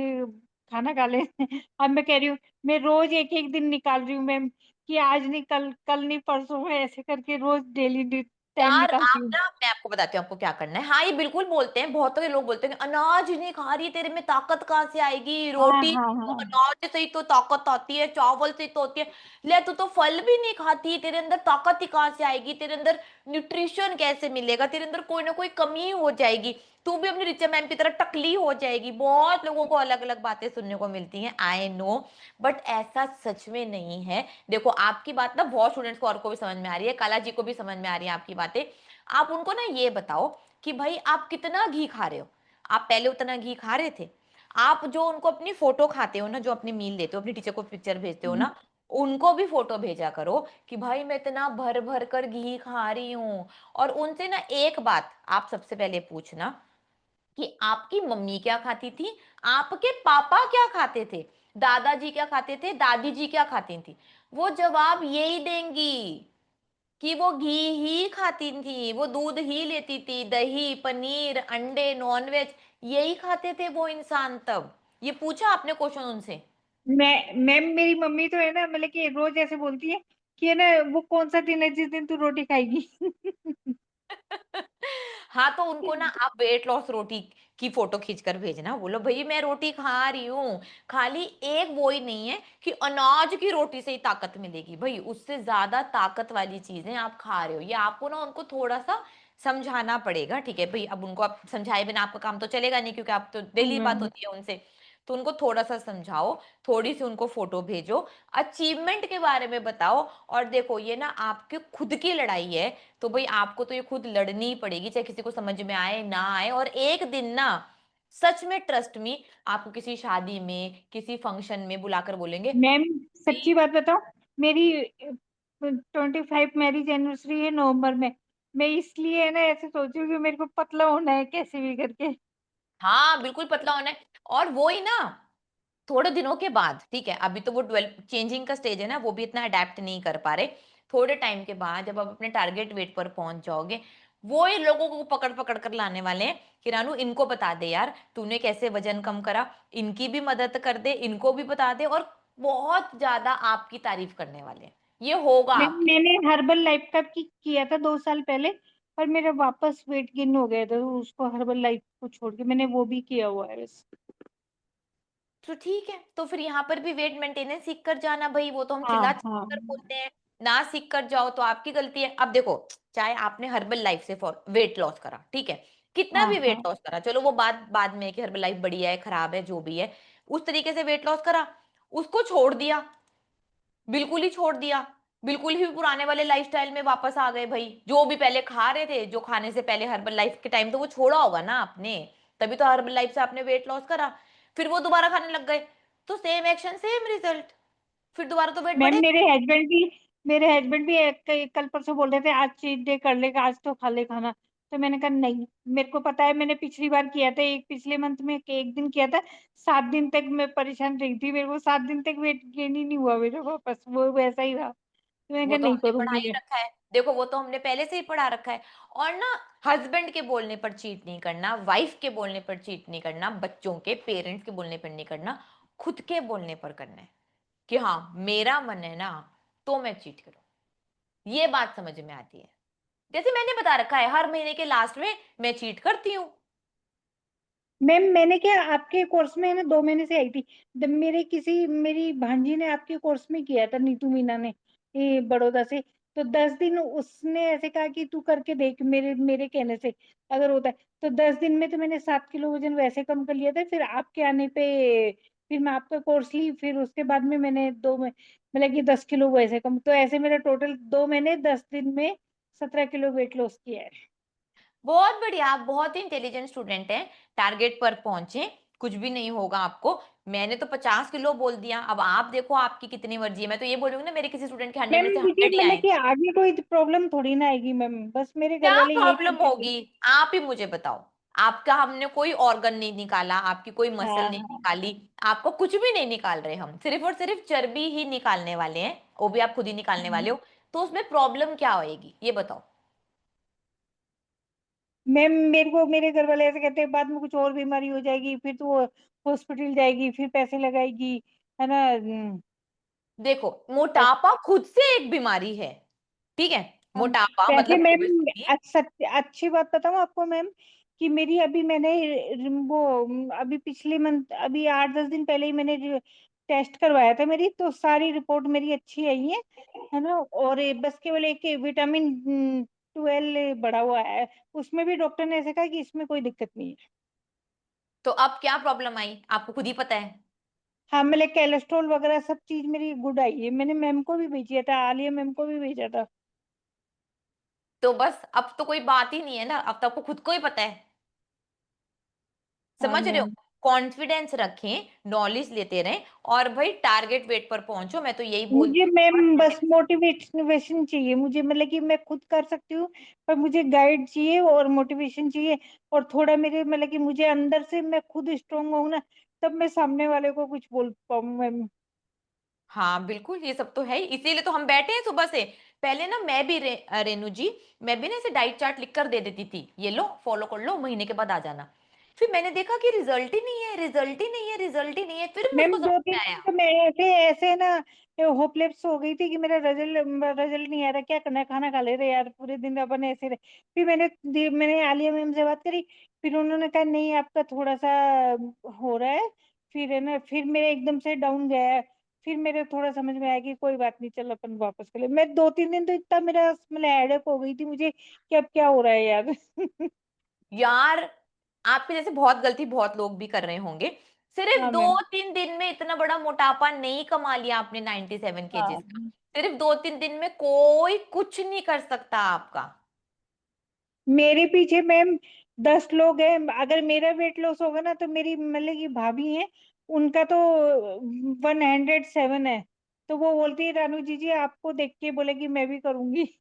खाना खा ले। अब मैं कह रही हूँ, मैं रोज एक एक दिन निकाल रही हूँ मैम, कि आज नहीं कल, कल नहीं परसों, मैं ऐसे करके रोज डेली टाइम यार निकालती आप हूँ। ना, मैं आपको बताती हूँ आपको क्या करना है। हाँ, ये बिल्कुल बोलते हैं, बहुत सारे लोग बोलते हैं कि अनाज नहीं खा रही तेरे में ताकत कहाँ से आएगी, हाँ रोटी हाँ तो हाँ। अनाज से ही तो ताकत आती है, चावल से ही तो होती है। ले तू तो फल भी नहीं खाती, तेरे अंदर ताकत ही कहाँ से आएगी, तेरे अंदर न्यूट्रिशन कैसे मिलेगा, तेरे अंदर कोई ना कोई कमी हो जाएगी। तू भी अपनी रिचा मैम की तरह टकली हो जाएगी। बहुत लोगों को अलग अलग बातें सुनने को मिलती हैं, आई नो, बट ऐसा सच में नहीं है। देखो आपकी बात ना बहुत स्टूडेंट्स को और को भी समझ में आ रही है, कला जी को भी समझ में आ रही है आपकी बातें। आप उनको ना ये बताओ कि भाई आप कितना घी खा रहे हो। आप पहले उतना घी खा रहे थे? आप जो उनको अपनी फोटो खाते हो ना, जो अपनी मील देते हो, अपनी टीचर को पिक्चर भेजते हो ना, उनको भी फोटो भेजा करो कि भाई मैं इतना भर भर कर घी खा रही हूँ। और उनसे ना एक बात आप सबसे पहले पूछना कि आपकी मम्मी क्या खाती थी, आपके पापा क्या खाते थे, दादाजी क्या खाते थे, दादी जी क्या खाती थी। वो जवाब यही देंगी कि वो घी ही खाती थी, वो दूध ही लेती थी, दही पनीर अंडे नॉनवेज यही खाते थे वो इंसान। तब ये पूछा आपने क्वेश्चन उनसे? मैम मेरी मम्मी तो है ना, मतलब कि रोज ऐसे बोलती है कि है ना, वो कौन सा दिन है जिस दिन तू रोटी खाएगी। हाँ तो उनको ना आप वेट लॉस रोटी की फोटो खींचकर भेजना, बोलो भाई मैं रोटी खा रही हूँ। खाली एक वो ही नहीं है कि अनाज की रोटी से ही ताकत मिलेगी, भाई उससे ज्यादा ताकत वाली चीजें आप खा रहे हो। ये आपको ना उनको थोड़ा सा समझाना पड़ेगा, ठीक है भाई। अब उनको आप समझाए बिना आपका काम तो चलेगा नहीं, क्योंकि आप तो डेली बात हम्म। होती है उनसे। तो उनको थोड़ा सा समझाओ, थोड़ी सी उनको फोटो भेजो, अचीवमेंट के बारे में बताओ। और देखो ये ना आपकी खुद की लड़ाई है, तो भाई आपको तो ये खुद लड़नी ही पड़ेगी, चाहे किसी को समझ में आए ना आए। और एक दिन ना सच में ट्रस्ट मी, आपको किसी शादी में किसी फंक्शन में बुलाकर बोलेंगे मैम सच्ची "भाई, बात बताओ, मेरी 25 मैरिज एनिवर्सरी है नवंबर में। मैं इसलिए है ना ऐसे सोच रही हूँ कि मेरे को पतला होना है कैसे भी करके। हाँ बिल्कुल पतला होना है। और वो ही ना थोड़े दिनों के बाद, ठीक है अभी तो वो डेवलप चेंजिंग का स्टेज है ना, वो भी इतना अडेप्ट नहीं कर पा रहे। थोड़े टाइम के बाद जब आप अपने टारगेट वेट पर पहुंच जाओगे, वो ही लोगों को पकड़ पकड़ कर लाने वाले हैं कि रानू इनको बता दे यार तूने कैसे वजन कम करा, इनकी भी मदद कर दे, इनको भी बता दे। और बहुत ज्यादा आपकी तारीफ करने वाले हैं, ये होगा आपके। मैंने हर्बल लाइफ का किया था 2 साल पहले, पर मेरा वापस वेट गेन हो गया था, तो उसको हर्बल लाइफ को छोड़ के मैंने वो भी किया हुआ है बस। तो ठीक है, तो फिर यहाँ पर भी वेट मेंटेनेंस सीख कर जाना भाई, वो तो हम हाँ चिल्ला हाँ चिल्ला कर बोलते हैं। ना सीख कर जाओ तो आपकी गलती है। अब देखो चाहे आपने हर्बल लाइफ से वेट लॉस करा, ठीक है, कितना हाँ भी वेट हाँ। लॉस करा, चलो वो बात बाद में है कि हर्बल लाइफ बढ़िया है खराब है जो भी है, उस तरीके से वेट लॉस करा, उसको छोड़ दिया, बिल्कुल ही छोड़ दिया, बिल्कुल ही पुराने वाले लाइफस्टाइल में वापस आ गए भाई। जो भी पहले खा रहे थे, जो खाने से पहले हर्बल लाइफ के टाइम तो वो छोड़ा होगा ना आपने, तभी तो हर्बल लाइफ से आपने वेट लॉस करा। फिर वो दोबारा खाने लग गए, तो सेम एक्शन सेम रिजल्ट, फिर दोबारा तो वेट मैम बढ़े। मेरे हस्बैंड भी कल परसों बोल रहे थे आज चीट डे कर लेगा, आज तो खा ले खाना। तो मैंने कहा नहीं, मेरे को पता है, मैंने पिछली बार किया था, एक पिछले मंथ में एक दिन किया था। 7 दिन तक मैं परेशान रही थी, मेरे को 7 दिन तक वेट गेन ही नहीं हुआ मेरा, वापस वो वैसा ही रहा। तो मैंने वो कहा तो नहीं हमने पढ़ा करूंगी ही मैं। रखा है, देखो वो तो हमने पहले से ही पढ़ा रखा है। और ना हस्बैंड के बोलने पर चीट नहीं करना, वाइफ के बोलने पर चीट नहीं करना, बच्चों के पेरेंट्स के बोलने पर नहीं करना, खुद के बोलने पर करना है कि हाँ मेरा मन है ना तो मैं चीट करूं। ये बात समझ में आती है। जैसे मैंने बता रखा है हर महीने के लास्ट में मैं चीट करती हूँ। मैम मैंने क्या आपके कोर्स में है ना 2 महीने से आई थी। जब मेरी भांजी ने आपके कोर्स में किया था, नीतू मीना ने, ये बड़ौदा से। तो 10 दिन उसने ऐसे कहा कि तू करके देख, मेरे मेरे कहने से अगर होता है। तो 10 दिन में तो मैंने 7 किलो वजन वैसे कम कर लिया था। फिर आपके आने पे फिर मैं आपका कोर्स ली, फिर उसके बाद में मैंने मतलब कि 10 किलो वैसे कम। तो ऐसे मेरा टोटल 2 महीने 10 दिन में 17 किलो वेट लॉस किया है। बहुत बढ़िया, आप बहुत ही इंटेलिजेंट स्टूडेंट हैं। टारगेट पर पहुंचे, कुछ भी नहीं होगा आपको। मैंने तो 50 किलो बोल दिया, अब आप देखो आपकी कितनी मर्जी है। मैं तो ये बोलूंगी ना मेरे किसी स्टूडेंट के हंड्रेड मैम में से मुझे 100 ही मतलब आए। कि आगे कोई प्रॉब्लम थोड़ी ना आएगी मैम, बस मेरे घर क्या वाले यही प्रॉब्लम कहते थे। होगी? आप ही मुझे बताओ। आपका हमने कोई ऑर्गन नहीं निकाला, आपकी कोई मसल हाँ नहीं हाँ। निकाली, आपको कुछ भी नहीं निकाल रहे हम, सिर्फ और सिर्फ चर्बी ही निकालने वाले हैं, वो भी आप खुद ही निकालने वाले हो। तो उसमें प्रॉब्लम क्या होएगी ये बताओ? मैम मेरे को मेरे घर वाले ऐसे कहते हैं बाद में कुछ और बीमारी हो जाएगी, फिर तो वो हॉस्पिटल जाएगी, फिर पैसे लगाएगी, है ना। देखो मोटापा खुद से एक बीमारी है, ठीक है, अब मोटापा वैसे मतलब मैम ओबेसिटी। अच्छी बात बताऊं आपको मैम, कि मेरी अभी मैंने वो अभी पिछले मंथ, अभी 8-10 दिन पहले ही मैंने टेस्ट करवाया था, मेरी तो सारी रिपोर्ट मेरी अच्छी आई है ना। और बस केवल एक विटामिन 12 बढ़ा हुआ है, उसमें भी डॉक्टर ने ऐसे कहा कि इसमें कोई दिक्कत नहीं है। तो अब क्या प्रॉब्लम आई? आपको खुद ही पता है। हाँ, मतलब कोलेस्ट्रॉल वगैरह सब चीज़ मेरी गुड आई है। मैंने मैम को भी भेजा था, आलिया मैम को भी भेजा था। तो बस अब तो कोई बात ही नहीं है ना, अब तो आपको खुद को ही पता है। हाँ समझ रहे हो? मैम। कॉन्फिडेंस रखें, नॉलेज लेते रहें और भाई टारगेट वेट पर पहुंचो, मैं तो यही मुझे बोलती मैम हूँ। बस मोटिवेशन चाहिए मुझे, मतलब कि मैं खुद कर सकती हूँ, पर मुझे गाइड चाहिए और मोटिवेशन चाहिए। और थोड़ा मेरे मतलब कि मुझे अंदर से मैं खुद स्ट्रोंग हूँ ना, तब मैं सामने वाले को कुछ बोल पाऊँ मैम। हाँ बिल्कुल, ये सब तो है ही, इसीलिए तो हम बैठे हैं सुबह से। पहले ना मैं भी रेनू जी, मैं भी ना ऐसे डाइट चार्ट लिख कर दे देती थी, ये लो फॉलो कर लो, महीने के बाद आ जाना। फिर मैंने देखा कि रिजल्ट ही नहीं है, रिजल्ट ही नहीं है, रिजल्ट ही नहीं है, फिर मैम मुझको समझ दो में तीन दिन आया। तो मैं ऐसे ऐसे ना होपलेस हो गई थी कि मेरा रिजल्ट नहीं आ रहा, क्या करना है, खाना खा ले रहे यार, पूरे दिन अपन ऐसे रहे। फिर मैंने आलिया मैम से बात करी। फिर उन्होंने कहा नहीं, आपका थोड़ा सा हो रहा है। फिर है ना, फिर मेरे एकदम से डाउन गया। फिर मेरे थोड़ा समझ में आया कि कोई बात नहीं, चलो अपन वापस कर ले। मैं 2 3 दिन तो इतना मेरा मतलब हेडेक हो गई थी मुझे कि अब क्या हो रहा है यार। यार आपके जैसे बहुत गलती बहुत लोग भी कर रहे होंगे। सिर्फ हाँ दो मैम। तीन दिन में इतना बड़ा मोटापा नहीं कमा लिया आपने 97 केजीज हाँ, का। सिर्फ 2 3 दिन में कोई कुछ नहीं कर सकता आपका। मेरे पीछे मैम 10 लोग हैं। अगर मेरा वेट लॉस होगा ना, तो मेरी मतलब की भाभी है, उनका तो 107 है। तो वो बोलती है रानू जी आपको देख के बोलेगी मैं भी करूंगी।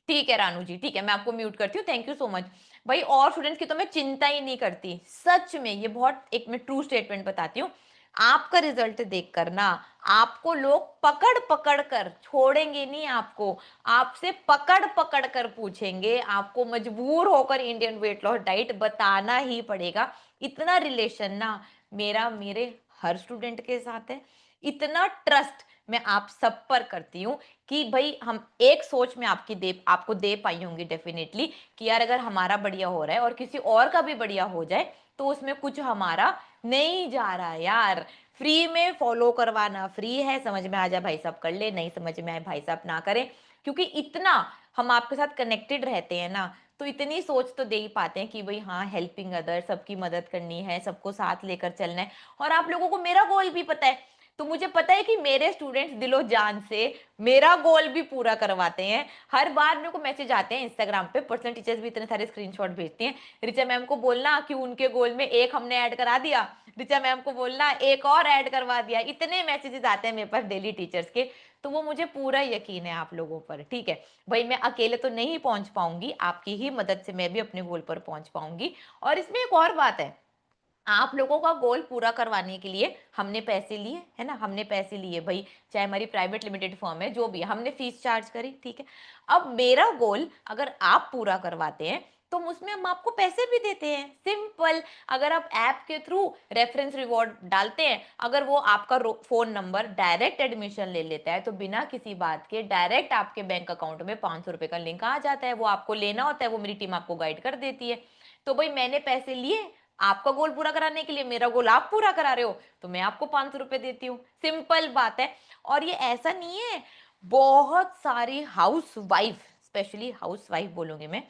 ठीक है रानू जी, ठीक है, मैं आपको म्यूट करती हूँ, थैंक यू सो मच। भाई और स्टूडेंट्स की तो मैं चिंता ही नहीं करती, सच में ये बहुत एक मैं ट्रू स्टेटमेंट बताती हूँ। आपका रिजल्ट देख कर ना, आपको लोग पकड़ पकड़ कर छोड़ेंगे नहीं आपको, आपसे पकड़ पकड़ कर पूछेंगे, आपको मजबूर होकर इंडियन वेट लॉस डाइट बताना ही पड़ेगा। इतना रिलेशन ना मेरा मेरे हर स्टूडेंट के साथ है, इतना ट्रस्ट मैं आप सब पर करती हूँ कि भाई हम एक सोच में आपको दे पाई होंगी डेफिनेटली, कि यार अगर हमारा बढ़िया हो रहा है और किसी और का भी बढ़िया हो जाए तो उसमें कुछ हमारा नहीं जा रहा यार। फ्री में फॉलो करवाना फ्री है, समझ में आ जाए भाई साहब कर ले, नहीं समझ में आए भाई साहब ना करें। क्योंकि इतना हम आपके साथ कनेक्टेड रहते हैं ना, तो इतनी सोच तो दे ही पाते हैं कि भाई हाँ हेल्पिंग अदर, सबकी मदद करनी है, सबको साथ लेकर चलना है। और आप लोगों को मेरा गोल भी पता है, तो मुझे पता है कि मेरे स्टूडेंट्स दिलो जान से मेरा गोल भी पूरा करवाते हैं। हर बार मेरे को मैसेज आते हैं इंस्टाग्राम पे, पर्सनल टीचर्स भी इतने सारे स्क्रीनशॉट भेजती हैं, ऋचा मैम को बोलना कि उनके गोल में एक हमने ऐड करा दिया, ऋचा मैम को बोलना एक और ऐड करवा दिया, इतने मैसेजेस आते हैं मेरे पास डेली टीचर्स के। तो वो मुझे पूरा यकीन है आप लोगों पर, ठीक है भाई, मैं अकेले तो नहीं पहुंच पाऊंगी, आपकी ही मदद से मैं भी अपने गोल पर पहुंच पाऊंगी। और इसमें एक और बात है, आप लोगों का गोल पूरा करवाने के लिए हमने पैसे लिए है ना, हमने पैसे लिए भाई, चाहे हमारी प्राइवेट लिमिटेड फर्म है जो भी है, हमने फीस चार्ज करी, ठीक है। अब मेरा गोल अगर आप पूरा करवाते हैं तो उसमें हम आपको पैसे भी देते हैं, सिंपल। अगर आप ऐप के थ्रू रेफरेंस रिवॉर्ड डालते हैं, अगर वो आपका फोन नंबर डायरेक्ट एडमिशन ले लेता है तो बिना किसी बात के डायरेक्ट आपके बैंक अकाउंट में 500 रुपए का लिंक आ जाता है, वो आपको लेना होता है, वो मेरी टीम आपको गाइड कर देती है। तो भाई मैंने पैसे लिए आपका गोल पूरा कराने के लिए, मेरा गोल आप पूरा करा रहे हो, तो मैं आपको 500 रुपए देती हूँ, सिंपल बात है। और ये ऐसा नहीं है, बहुत सारी house wife, specially house wife बोलूंगी मैं,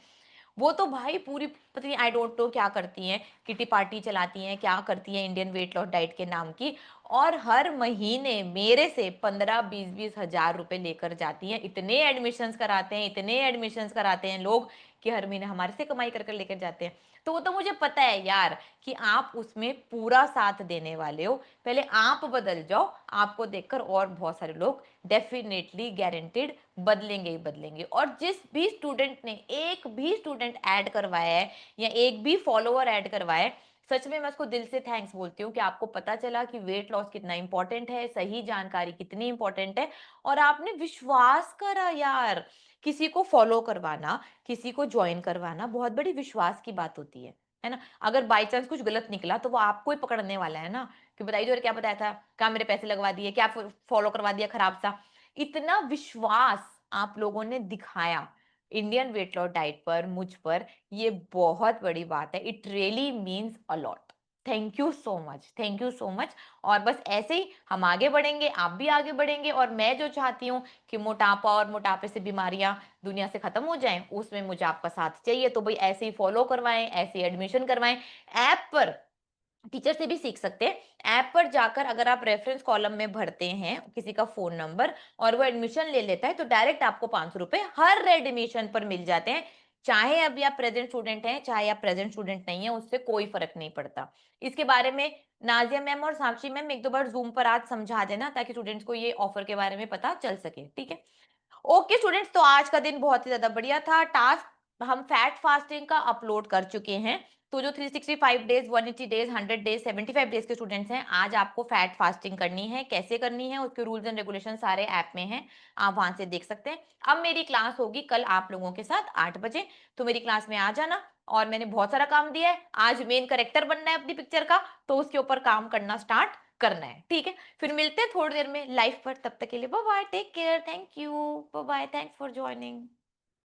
वो तो भाई पूरी पता नहीं आई डोंट नो क्या करती हैं, किटी पार्टी चलाती हैं, क्या करती हैं इंडियन वेट लॉस डाइट के नाम की, और हर महीने मेरे से 15 20 20 हजार रुपए लेकर जाती हैं, इतने एडमिशन्स कराते हैं, इतने एडमिशन्स कराते हैं लोग कि हर महीने हमारे से कमाई कर कर लेकर जाते हैं। तो वो तो मुझे पता है यार कि आप उसमें पूरा साथ देने वाले हो, पहले आप बदल जाओ, आपको देखकर और बहुत सारे लोग डेफिनेटली गारंटेड बदलेंगे ही बदलेंगे। और जिस भी स्टूडेंट ने एक भी स्टूडेंट ऐड करवाया है या एक भी फॉलोअर ऐड करवाया है, सच में मैं उसको दिल से थैंक्स बोलती हूँ कि आपको पता चला कि वेट लॉस कितना इंपॉर्टेंट है, सही जानकारी कितनी इंपॉर्टेंट है, और आपने विश्वास करा यार। किसी को फॉलो करवाना, किसी को ज्वाइन करवाना बहुत बड़ी विश्वास की बात होती है ना। अगर बाई चांस कुछ गलत निकला तो वो आपको ही पकड़ने वाला है ना, कि बताइए जो क्या बताया था, क्या मेरे पैसे लगवा दिए, क्या फॉलो करवा दिया खराब सा। इतना विश्वास आप लोगों ने दिखाया इंडियन वेट लॉस डाइट पर, मुझ पर, ये बहुत बड़ी बात है, it really means a lot. Thank you so much, thank you so much. और बस ऐसे ही हम आगे बढ़ेंगे, आप भी आगे बढ़ेंगे, और मैं जो चाहती हूँ कि मोटापा और मोटापे से बीमारियां दुनिया से खत्म हो जाएं, उसमें मुझे आपका साथ चाहिए। तो भाई ऐसे ही फॉलो करवाएं, ऐसे ही एडमिशन करवाएं। ऐप पर टीचर से भी सीख सकते हैं। ऐप पर जाकर अगर आप रेफरेंस कॉलम में भरते हैं किसी का फ़ोन नंबर और वो एडमिशन ले लेता है, तो डायरेक्ट आपको ₹500 हर एडमिशन पर मिल जाते हैं। चाहे अभी आप प्रेज़ेंट स्टूडेंट हैं, चाहे आप प्रेज़ेंट स्टूडेंट नहीं हैं, उससे कोई फ़र्क नहीं पड़ता। इसके बारे में नाज़िया मैम और साक्षी मैम 1-2 बार ज़ूम पर आज समझा देना, ताकि स्टूडेंट्स को ये ऑफ़र के बारे में पता चल सके, ठीक है? ओके स्टूडेंट्स, तो आज का दिन बहुत ही ज़्यादा बढ़िया था। टास्क हम फैट फास्टिंग का अपलोड कर चुके हैं। तो जो 365 डेज़, 180 डेज़, 100 डेज़, 75 डेज़ के स्टूडेंट्स हैं, आज आपको फैट फास्टिंग करनी है। कैसे करनी है, उसके रूल्स एंड रेगुलेशन सारे ऐप में हैं। आप वहाँ से देख सकते हैं। अब मेरी क्लास होगी कल आप लोगों के साथ 8 बजे, तो मेरी क्लास में आ जाना। और मैंने बहुत सारा काम दिया है। आज मेन कैरेक्टर बनना है अपनी पिक्चर का, तो उसके ऊपर काम करना स्टार्ट करना है, ठीक है? फिर मिलते हैं थोड़ी देर में लाइव पर। तब तक के लिए bye bye, take care, thank you, bye bye, thanks for joining.